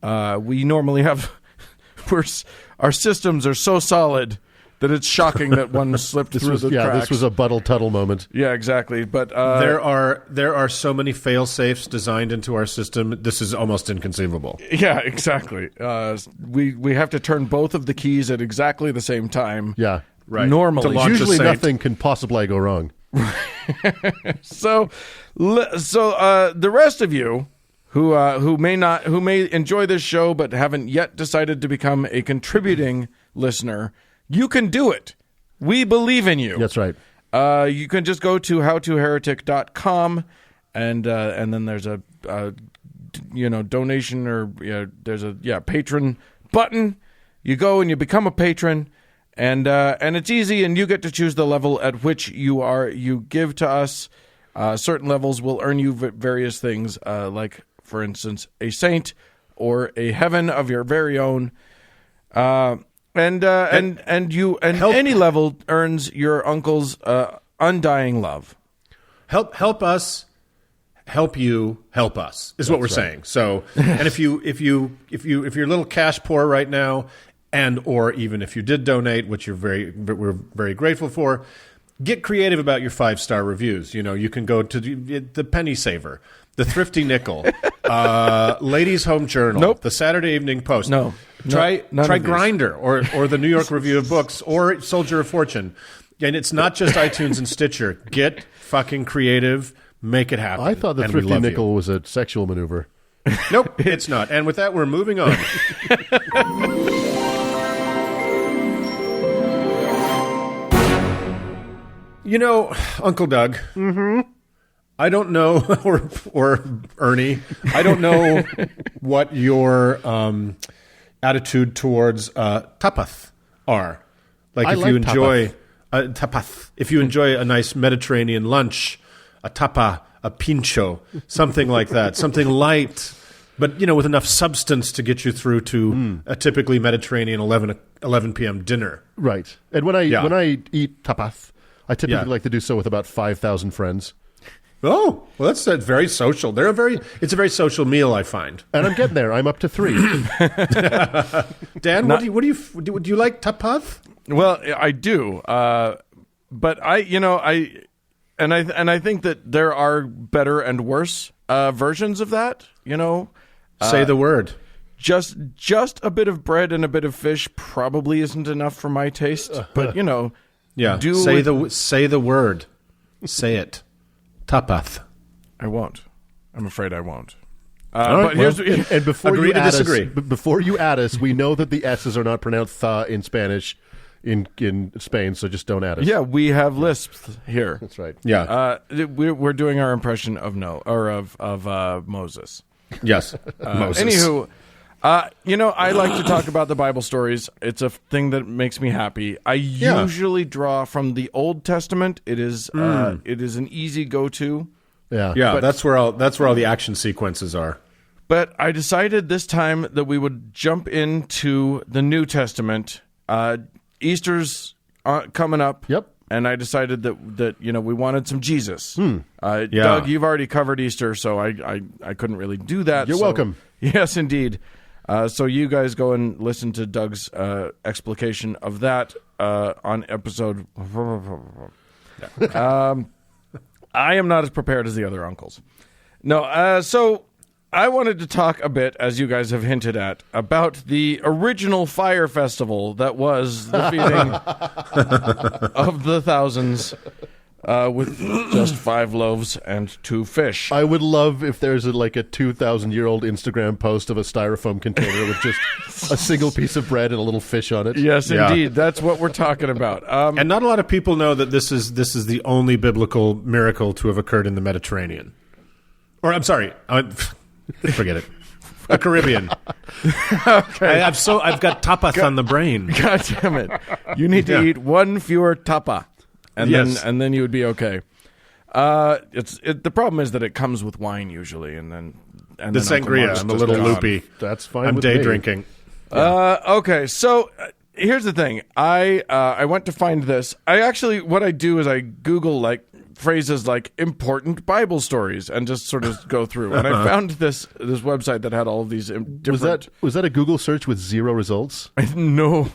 We normally have our systems are so solid that it's shocking that one slipped through the cracks. This was a Buttle Tuttle moment. Yeah, exactly. But there are so many fail safes designed into our system. This is almost inconceivable. yeah, exactly. We have to turn both of the keys at exactly the same time. Yeah. Right. Normally, To launch a Usually saint. nothing can possibly go wrong. So the rest of you who may enjoy this show but haven't yet decided to become a contributing listener, you can do it. We believe in you. That's right. You can just go to howtoheretic.com and then there's a donation or there's a patron button. You go and you become a patron. And it's easy, and you get to choose the level at which you give to us. Certain levels will earn you various things, like, for instance, a saint or a heaven of your very own. And any level earns your uncle's undying love. Help us. Help you. Help us is what we're saying. So, and if you're a little cash poor right now, and or even if you did donate, which we're very grateful for, get creative about your 5-star reviews. You can go to the Penny Saver, the Thrifty Nickel, Ladies' Home Journal, Nope. the Saturday Evening Post. No. Try None of these. Grindr or the New York Review of Books or Soldier of Fortune. And it's not just iTunes and Stitcher. Get fucking creative. Make it happen. I thought the And we Thrifty love Nickel was a sexual maneuver. Nope, it's not. And with that, we're moving on. Uncle Doug. Mm-hmm. I don't know, or Ernie. I don't know what your attitude towards tapas are. Like if you enjoy tapas, if you enjoy a nice Mediterranean lunch, a tapa, a pincho, something like that, something light, but with enough substance to get you through to a typically Mediterranean 11 p.m. dinner. Right. And when I eat tapas, I typically like to do so with about 5,000 friends. Oh, well, that's very social. It's a very social meal, I find. And I'm getting there. I'm up to 3. Dan, do you like tapas? Well, I do, but I think that there are better and worse versions of that. Say the word. Just a bit of bread and a bit of fish probably isn't enough for my taste. But Yeah. Say the word. Say it. Tapath. I won't. I'm afraid I won't. But and before agree you to add disagree. before you add us, we know that the S's are not pronounced "tha" in Spanish in Spain, so just don't add us. Yeah, we have lisps here. That's right. Yeah. We're doing our impression of Moses. Yes. Moses. Anywho, I like to talk about the Bible stories. It's a thing that makes me happy. I usually draw from the Old Testament. It is an easy go-to Yeah, that's where all the action sequences are. But I decided this time that we would jump into the New Testament. Easter's coming up. Yep. And I decided that we wanted some Jesus. Doug, you've already covered Easter, so I couldn't really do that. You're welcome. Yes, indeed. So you guys go and listen to Doug's explication of that on episode. I am not as prepared as the other uncles. No, so I wanted to talk a bit, as you guys have hinted at, about the original fire festival that was the feeding of the thousands with just 5 loaves and 2 fish. I would love if there's a 2,000-year-old Instagram post of a styrofoam container with just a single piece of bread and a little fish on it. Yes, indeed. That's what we're talking about. And not a lot of people know that this is the only biblical miracle to have occurred in the Mediterranean. Or, I'm sorry, forget it. The Caribbean. Okay. I've got tapas on the brain. God damn it! You need to eat one fewer tapa, and then you would be okay. The problem is that it comes with wine usually, and then the sangria. I'm a little loopy. That's fine. I'm day drinking. Okay, so here's the thing. I went to find this. What I do is I Google phrases like important Bible stories and just sort of go through. And I found this website that had all of these different... Was that a Google search with 0 results? No.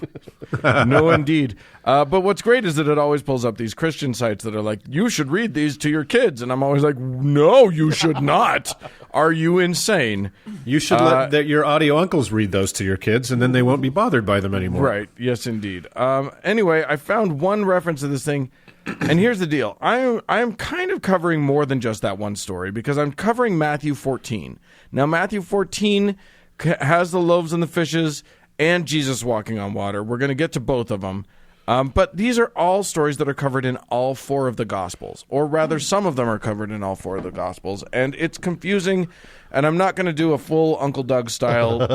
No, indeed. But what's great is that it always pulls up these Christian sites that are like, you should read these to your kids. And I'm always like, no, you should not. Are you insane? You should let your audio uncles read those to your kids, and then they won't be bothered by them anymore. Right. Yes, indeed. Anyway, I found one reference to this thing. And here's the deal. I am kind of covering more than just that one story because I'm covering Matthew 14. Now, Matthew 14 has the loaves and the fishes and Jesus walking on water. We're going to get to both of them. But these are all stories that are covered in all 4 of the Gospels. Or rather, some of them are covered in all 4 of the Gospels. And it's confusing. And I'm not going to do a full Uncle Doug style,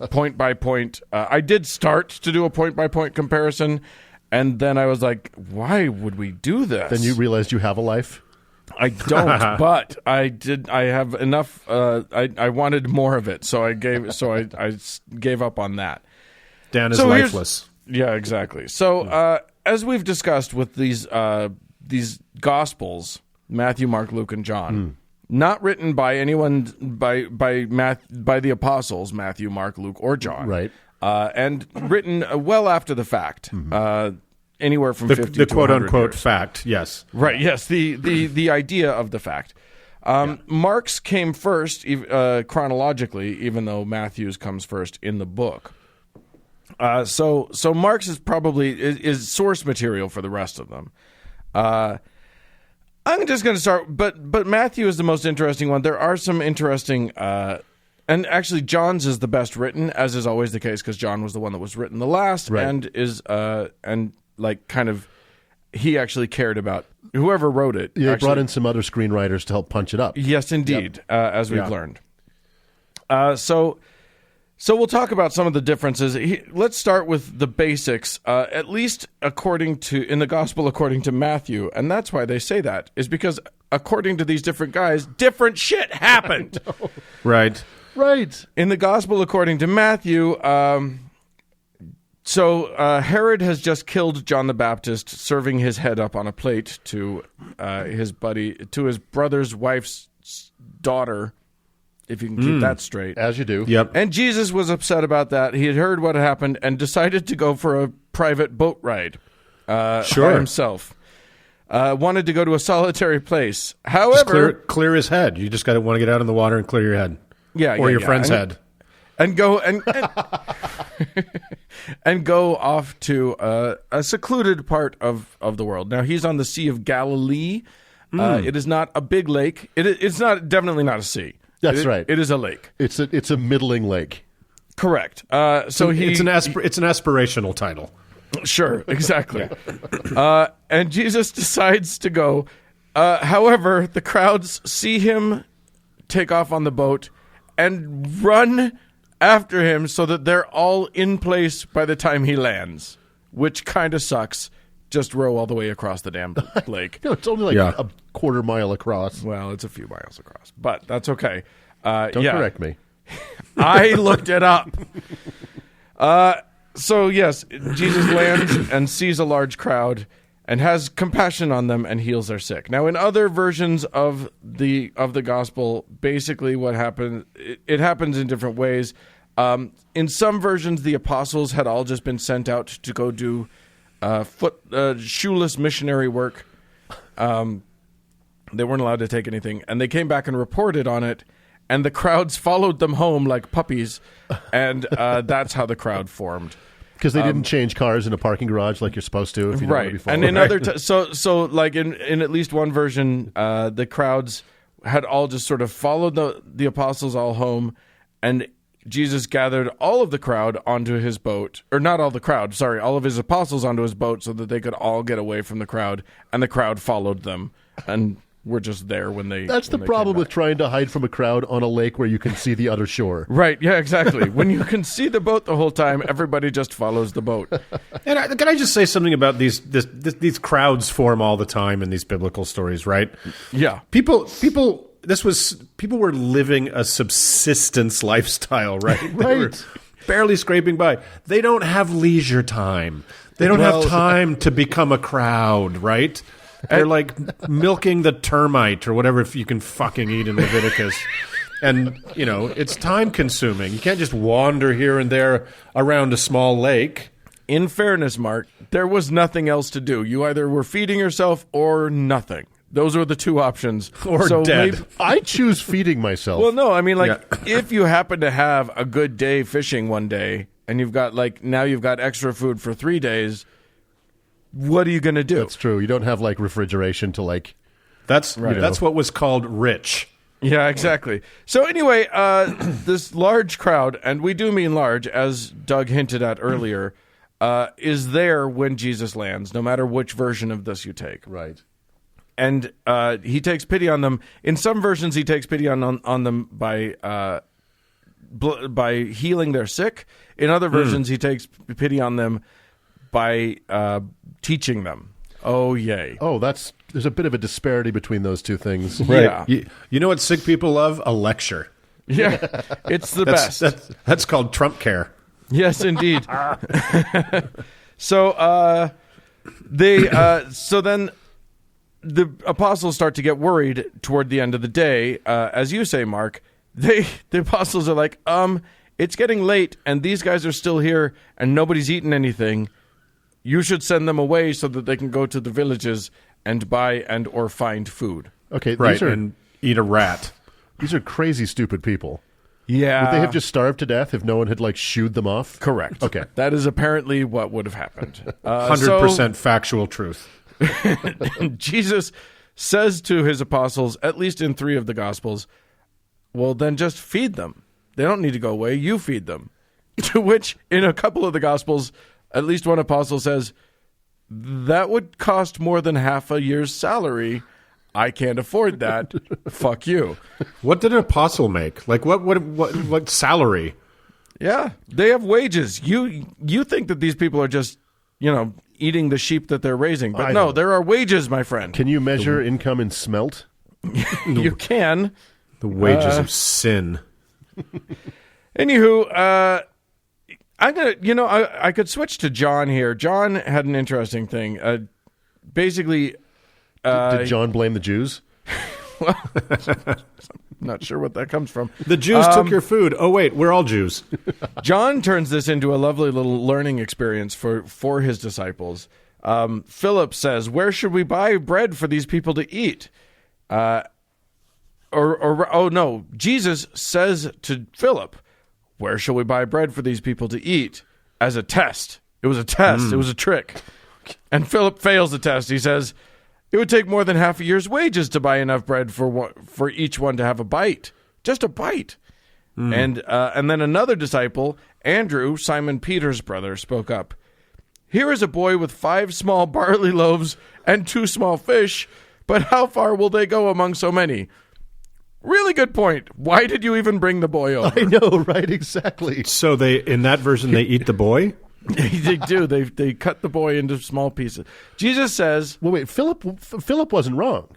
point by point. I did start to do a point by point comparison. And then I was like, why would we do this? Then you realized you have a life? I don't, but I did. I have enough. I wanted more of it, so I gave up on that. Dan is lifeless. Yeah, exactly. So as we've discussed with these Gospels, Matthew, Mark, Luke, and John, not written by anyone by the apostles, Matthew, Mark, Luke, or John, right? And written well after the fact, anywhere from 50 the to quote 100 unquote years. fact. Yes, right. Yes, the idea of the fact. Mark's came first chronologically, even though Matthew's comes first in the book. So Mark's is probably is source material for the rest of them. I'm just going to start, but Matthew is the most interesting one. There are some interesting. And actually, John's is the best written, as is always the case, because John was the one that was written the last, right. And is he actually cared about whoever wrote it. Yeah, actually brought in some other screenwriters to help punch it up. Yes, indeed, as we've learned. So we'll talk about some of the differences. Let's start with the basics. At least in the Gospel according to Matthew, and that's why they say that is because according to these different guys, different shit happened. Right. Right. In the Gospel according to Matthew, Herod has just killed John the Baptist, serving his head up on a plate to his brother's wife's daughter, if you can keep that straight. As you do. Yep. And Jesus was upset about that. He had heard what happened and decided to go for a private boat ride by himself. Wanted to go to a solitary place. However, just clear his head. You just want to get out in the water and clear your head. Or your friend's head. And go and go off to a secluded part of the world. Now he's on the Sea of Galilee. It is not a big lake. It's definitely not a sea. That's right. It is a lake. It's a middling lake. Correct. It's an aspirational title. Sure, exactly. And Jesus decides to go. However, the crowds see him take off on the boat and run after him so that they're all in place by the time he lands, which kind of sucks just row all the way across the damn lake. No, it's only like a quarter mile across. Well, it's a few miles across, but that's okay. Don't correct me. I looked it up. So yes, Jesus lands and sees a large crowd and has compassion on them and heals their sick. Now, in other versions of the gospel, basically what happened, it happens in different ways. In some versions, the apostles had all just been sent out to go do shoeless missionary work. They weren't allowed to take anything, and they came back and reported on it, and the crowds followed them home like puppies, and that's how the crowd formed. Because they didn't change cars in a parking garage like you're supposed to if you don't before. And in other so like in at least one version, the crowds had all just sort of followed the apostles all home, and Jesus gathered all of the crowd onto his boat, or not all the crowd, sorry, all of his apostles onto his boat so that they could all get away from the crowd, and the crowd followed them, and were just there when they. That's the problem with trying to hide from a crowd on a lake where you can see the other shore. Right, yeah, exactly. When you can see the boat the whole time, everybody just follows the boat. And can I just say something about these crowds form all the time in these biblical stories, right? Yeah. People were living a subsistence lifestyle, right? Right. They were barely scraping by. They don't have leisure time. They don't have time to become a crowd, right? They're like milking the termite or whatever if you can fucking eat in Leviticus. And, it's time consuming. You can't just wander here and there around a small lake. In fairness, Mark, there was nothing else to do. You either were feeding yourself or nothing. Those were the two options. Or dead. I choose feeding myself. Well, no, I mean, if you happen to have a good day fishing one day and you've got, now you've got extra food for 3 days, what are you going to do? That's true. You don't have, refrigeration to, That's what was called rich. Yeah, exactly. So anyway, this large crowd, and we do mean large, as Doug hinted at earlier, is there when Jesus lands, no matter which version of this you take. Right. And he takes pity on them. In some versions, he takes pity on them by healing their sick. In other versions, he takes pity on them by teaching them. Oh, yay. Oh, there's a bit of a disparity between those two things. Right. Yeah. You know what sick people love? A lecture. Yeah, it's the best. That's called Trump care. Yes, indeed. So then the apostles start to get worried toward the end of the day. As you say, Mark, the apostles are like, it's getting late, and these guys are still here, and nobody's eaten anything. You should send them away so that they can go to the villages and buy and or find food. Okay, right, and eat a rat. These are crazy, stupid people. Yeah. Would they have just starved to death if no one had, shooed them off? Correct. Okay. That is apparently what would have happened. 100% factual truth. Jesus says to his apostles, at least in 3 of the Gospels, well, then just feed them. They don't need to go away. You feed them. To which, in a couple of the Gospels, at least one apostle says, that would cost more than half a year's salary. I can't afford that. Fuck you. What did an apostle make? What salary? Yeah, they have wages. You think that these people are just, eating the sheep that they're raising. But no, there are wages, my friend. Can you measure income in smelt? You can. The wages of sin. Anywho, I'm going to, I could switch to John here. John had an interesting thing. Basically... Did John blame the Jews? Well, I'm not sure what that comes from. The Jews took your food. Oh, wait, we're all Jews. John turns this into a lovely little learning experience for his disciples. Philip says, where should we buy bread for these people to eat? Jesus says to Philip, where shall we buy bread for these people to eat? As a test. It was a test. It was a trick. And Philip fails the test. He says, it would take more than half a year's wages to buy enough bread for each one to have a bite. Just a bite. And then another disciple, Andrew, Simon Peter's brother, spoke up. Here is a boy with 5 small barley loaves and 2 small fish, but how far will they go among so many? Really good point. Why did you even bring the boy over? I know, right? Exactly. So in that version, they eat the boy? They do. They cut the boy into small pieces. Jesus says... Well, wait, Philip wasn't wrong.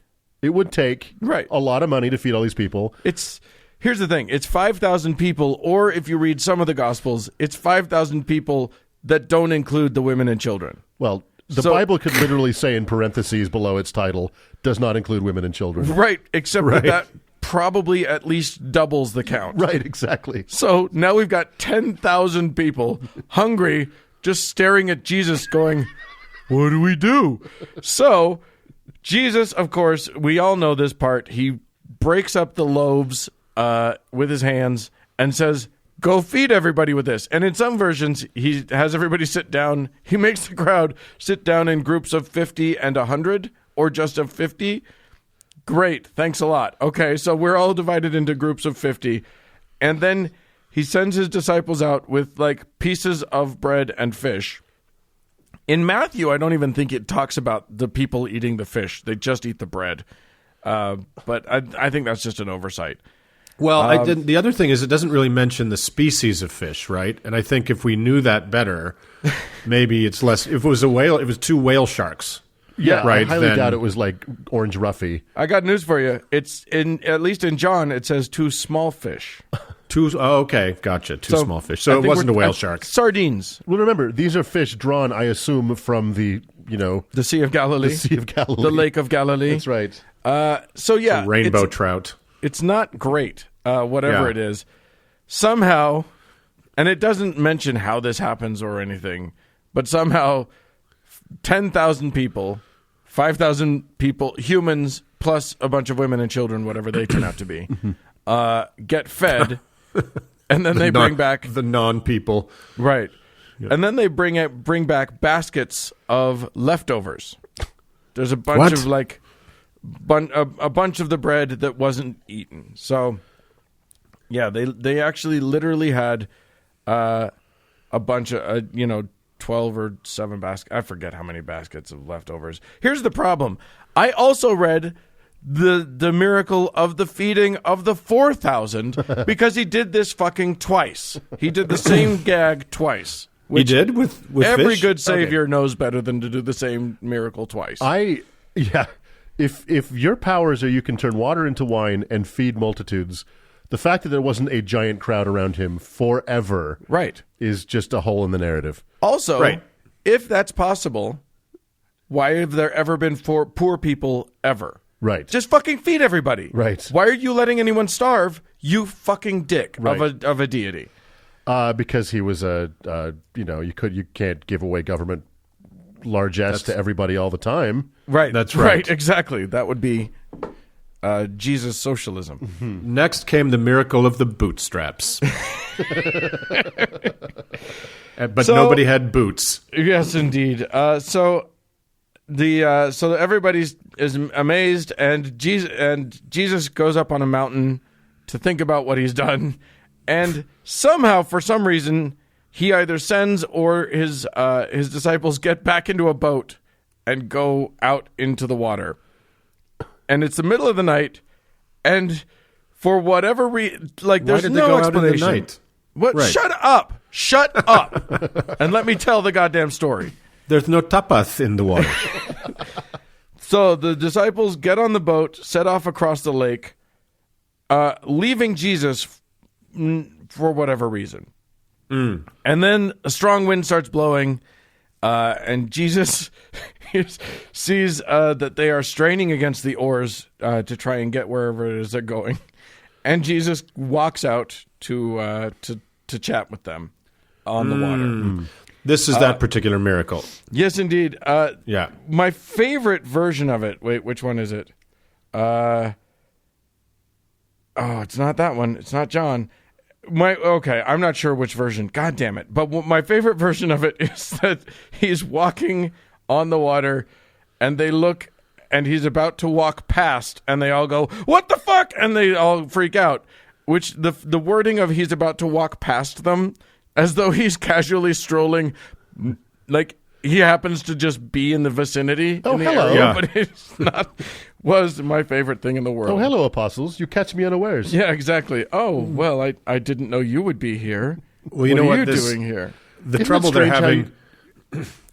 It would take a lot of money to feed all these people. Here's the thing. It's 5,000 people, or if you read some of the Gospels, it's 5,000 people that don't include the women and children. Well, the Bible could literally say in parentheses below its title, does not include women and children. Right, except that probably at least doubles the count. Right, exactly. So now we've got 10,000 people hungry, just staring at Jesus going, what do we do? So... Jesus, of course, we all know this part. He breaks up the loaves with his hands and says, go feed everybody with this. And in some versions, he has everybody sit down. He makes the crowd sit down in groups of 50 and 100 or just of 50. Great. Thanks a lot. Okay, so we're all divided into groups of 50. And then he sends his disciples out with like pieces of bread and fish. In Matthew, I don't even think it talks about the people eating the fish. They just eat the bread. But I think that's just an oversight. Well, the other thing is it doesn't really mention the species of fish, right? And I think if we knew that better, maybe it's less. If it was a whale, it was 2 whale sharks. Yeah, right. I highly doubt it was like orange roughy. I got news for you. It's at least in John, it says 2 small fish. Okay, gotcha. 2 small fish. So it wasn't a whale shark. Sardines. Well, remember, these are fish drawn, I assume, from the Sea of Galilee. The Sea of Galilee. The Lake of Galilee. That's right. Rainbow trout. It's not great, whatever it is. Somehow, and it doesn't mention how this happens or anything, but somehow 10,000 people, 5,000 people, humans, plus a bunch of women and children, whatever they turn out to be, get fed, and then they bring back... The non-people. Right. Yep. And then they bring back baskets of leftovers. There's a bunch of like... a bunch of the bread that wasn't eaten. So, yeah, they actually literally had a bunch of 12 or 7 baskets. I forget how many baskets of leftovers. Here's the problem. I also read the miracle of the feeding of the 4,000 because he did this fucking twice. He did the same gag twice. He did with every fish? good savior knows better than to do the same miracle twice. If your powers are you can turn water into wine and feed multitudes, the fact that there wasn't a giant crowd around him forever is just a hole in the narrative. Also, if that's possible, why have there ever been poor people ever? Right. Just fucking feed everybody. Right. Why are you letting anyone starve, you fucking dick of a deity? Because he was you can't give away government largesse to everybody all the time. Right. That's right. Right, exactly. That would be Jesus socialism. Mm-hmm. Next came the miracle of the bootstraps. But nobody had boots. Yes, indeed. So everybody is amazed, and Jesus goes up on a mountain to think about what he's done, and somehow, for some reason, he either sends or his disciples get back into a boat and go out into the water. And it's the middle of the night, and for whatever reason, there's no explanation. Out in the night? What? Right. Shut up, and let me tell the goddamn story. There's no tapas in the water. So the disciples get on the boat, set off across the lake, leaving Jesus for whatever reason. Mm. And then a strong wind starts blowing, and Jesus sees that they are straining against the oars to try and get wherever it is they're going. And Jesus walks out to chat with them on the water. Mm. This is that particular miracle. Yes, indeed. Yeah. My favorite version of it. Wait, which one is it? It's not that one. It's not John. I'm not sure which version. God damn it. But my favorite version of it is that he's walking on the water and they look and he's about to walk past and they all go, "What the fuck?" And they all freak out, which the wording of he's about to walk past them as though he's casually strolling, like he happens to just be in the vicinity in the hello. area, Yeah. but it's not, was my favorite thing in the world. Oh, hello, apostles. You catch me unawares. Yeah, exactly. Oh, well, I didn't know you would be here. Well, what are you doing here? the trouble they're having.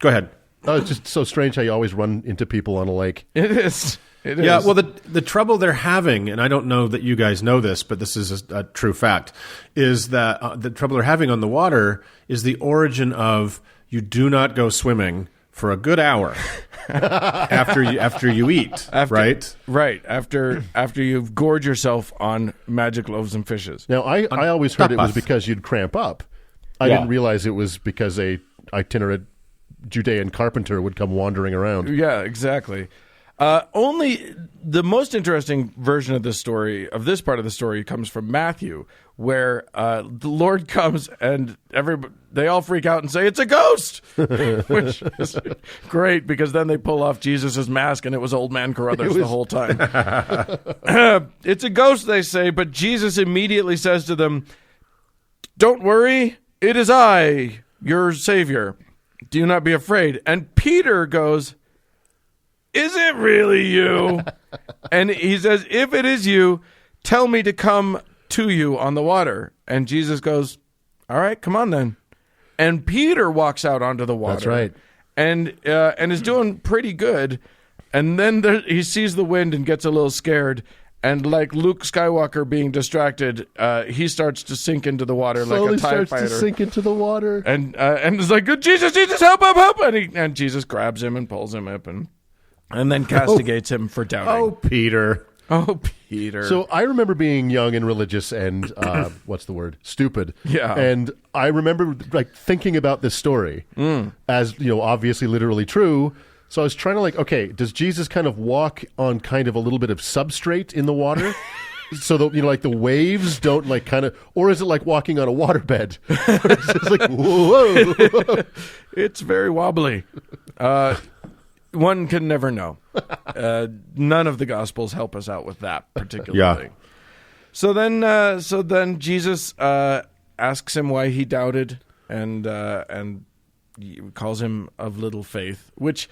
Go ahead. Oh, it's just so strange how you always run into people on a lake. It is. It is. Yeah, well, the trouble they're having, and I don't know that you guys know this, but this is a true fact, is that the trouble they're having on the water is the origin of you do not go swimming for a good hour after you eat, right? Right. After you've gorged yourself on magic loaves and fishes. Now, I always heard it was because you'd cramp up. I didn't realize it was because a itinerant Judean carpenter would come wandering around. Yeah, exactly. Only the most interesting version of this story, of this part of the story, comes from Matthew, where the Lord comes and they all freak out and say, "It's a ghost!" Which is great, because then they pull off Jesus' mask and it was Old Man Carruthers the whole time. It's a ghost, they say, but Jesus immediately says to them, "Don't worry, it is I, your Savior. Do not be afraid." And Peter goes, "Is it really you?" And he says, "If it is you, tell me to come to you on the water." And Jesus goes, "All right, come on then." And Peter walks out onto the water. That's right. And is doing pretty good. And then he sees the wind and gets a little scared. And like Luke Skywalker being distracted, he starts to sink into the water like a TIE fighter. To sink into the water. And it's like, Jesus, help, help. And Jesus grabs him and pulls him up and then castigates him for doubting. Oh, Peter. Oh, Peter. So I remember being young and religious and, what's the word? Stupid. Yeah. And I remember like thinking about this story as, obviously literally true. So I was trying to okay, does Jesus kind of walk on kind of a little bit of substrate in the water? So that, like the waves don't like kind of, or is it like walking on a waterbed? It's just like, whoa. It's very wobbly. One can never know. None of the Gospels help us out with that particular thing. So then Jesus asks him why he doubted, and calls him of little faith, which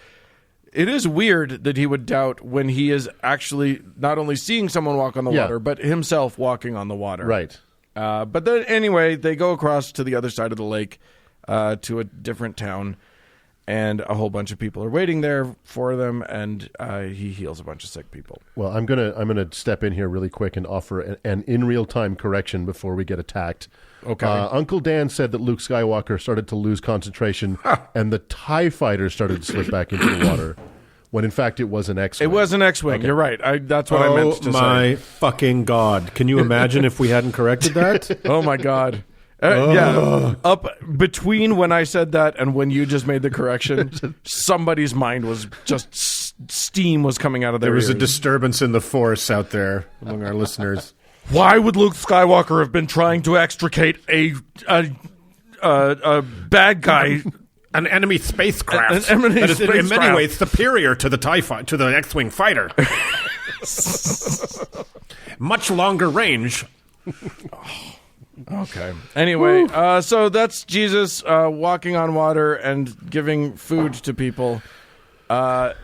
it is weird that he would doubt when he is actually not only seeing someone walk on the water, but himself walking on the water. Right. But then anyway, they go across to the other side of the lake to a different town. And a whole bunch of people are waiting there for them, and he heals a bunch of sick people. Well, I'm gonna step in here really quick and offer an in real time correction before we get attacked. Okay. Uncle Dan said that Luke Skywalker started to lose concentration, and the TIE fighter started to slip back into the water, when in fact it was an X-wing. It was an X-wing. Okay. You're right. That's what I meant to say. Oh my fucking God! Can you imagine if we hadn't corrected that? Oh my God. Yeah, up between when I said that and when you just made the correction, somebody's mind was just steam was coming out of their There was ears. a disturbance in the force out there among our listeners. Why would Luke Skywalker have been trying to extricate a bad guy, an enemy spacecraft an enemy that is in many spacecraft. ways superior to the to the X-wing fighter? Much longer range. Okay. Anyway, so that's Jesus walking on water and giving food to people. No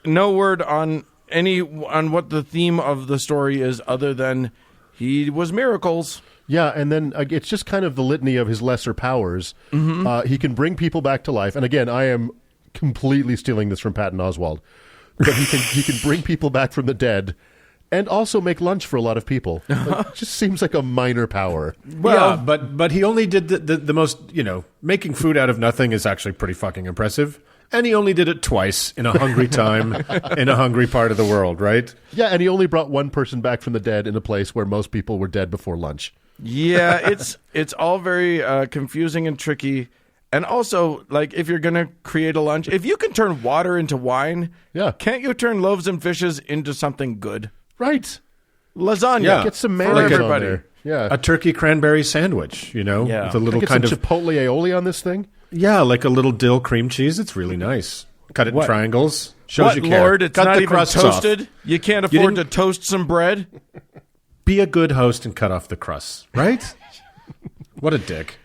word on what the theme of the story is, other than he was miracles. Yeah, and then it's just kind of the litany of his lesser powers. Mm-hmm. He can bring people back to life, and again, I am completely stealing this from Patton Oswalt, but he can bring people back from the dead. And also make lunch for a lot of people. It just seems like a minor power. Well, yeah, but he only did the most, making food out of nothing is actually pretty fucking impressive. And he only did it twice in a hungry time, in a hungry part of the world, right? Yeah, and he only brought one person back from the dead in a place where most people were dead before lunch. Yeah, it's all very confusing and tricky. And also, like, if you're going to create a lunch, if you can turn water into wine, can't you turn loaves and fishes into something good? Right. Lasagna. Yeah. Get some mayonnaise on there. Yeah. A turkey cranberry sandwich, with a little kind of chipotle aioli on this thing. Yeah, like a little dill cream cheese. It's really nice. Cut it in triangles. Shows you care. Lord, it's Cut not the even toasted? Off. You can't afford to toast some bread? Be a good host and cut off the crusts, right? What a dick.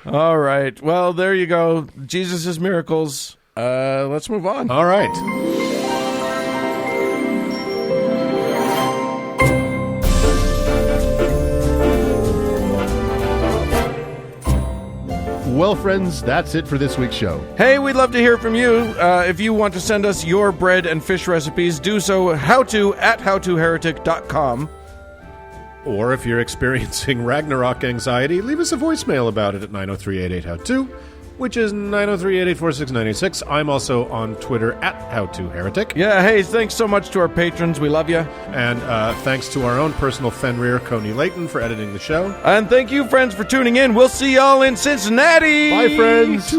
All right. Well, there you go. Jesus' miracles. Let's move on. All right. Well, friends, that's it for this week's show. Hey, we'd love to hear from you. If you want to send us your bread and fish recipes, do so at howtoheretic.com. Or if you're experiencing Ragnarok anxiety, leave us a voicemail about it at 903-88-HOW2, which is 903-884-6986. I'm also on Twitter at HowToHeretic. Yeah, hey, thanks so much to our patrons. We love you. And thanks to our own personal Fenrir, Coney Layton, for editing the show. And thank you, friends, for tuning in. We'll see y'all in Cincinnati. Bye, friends.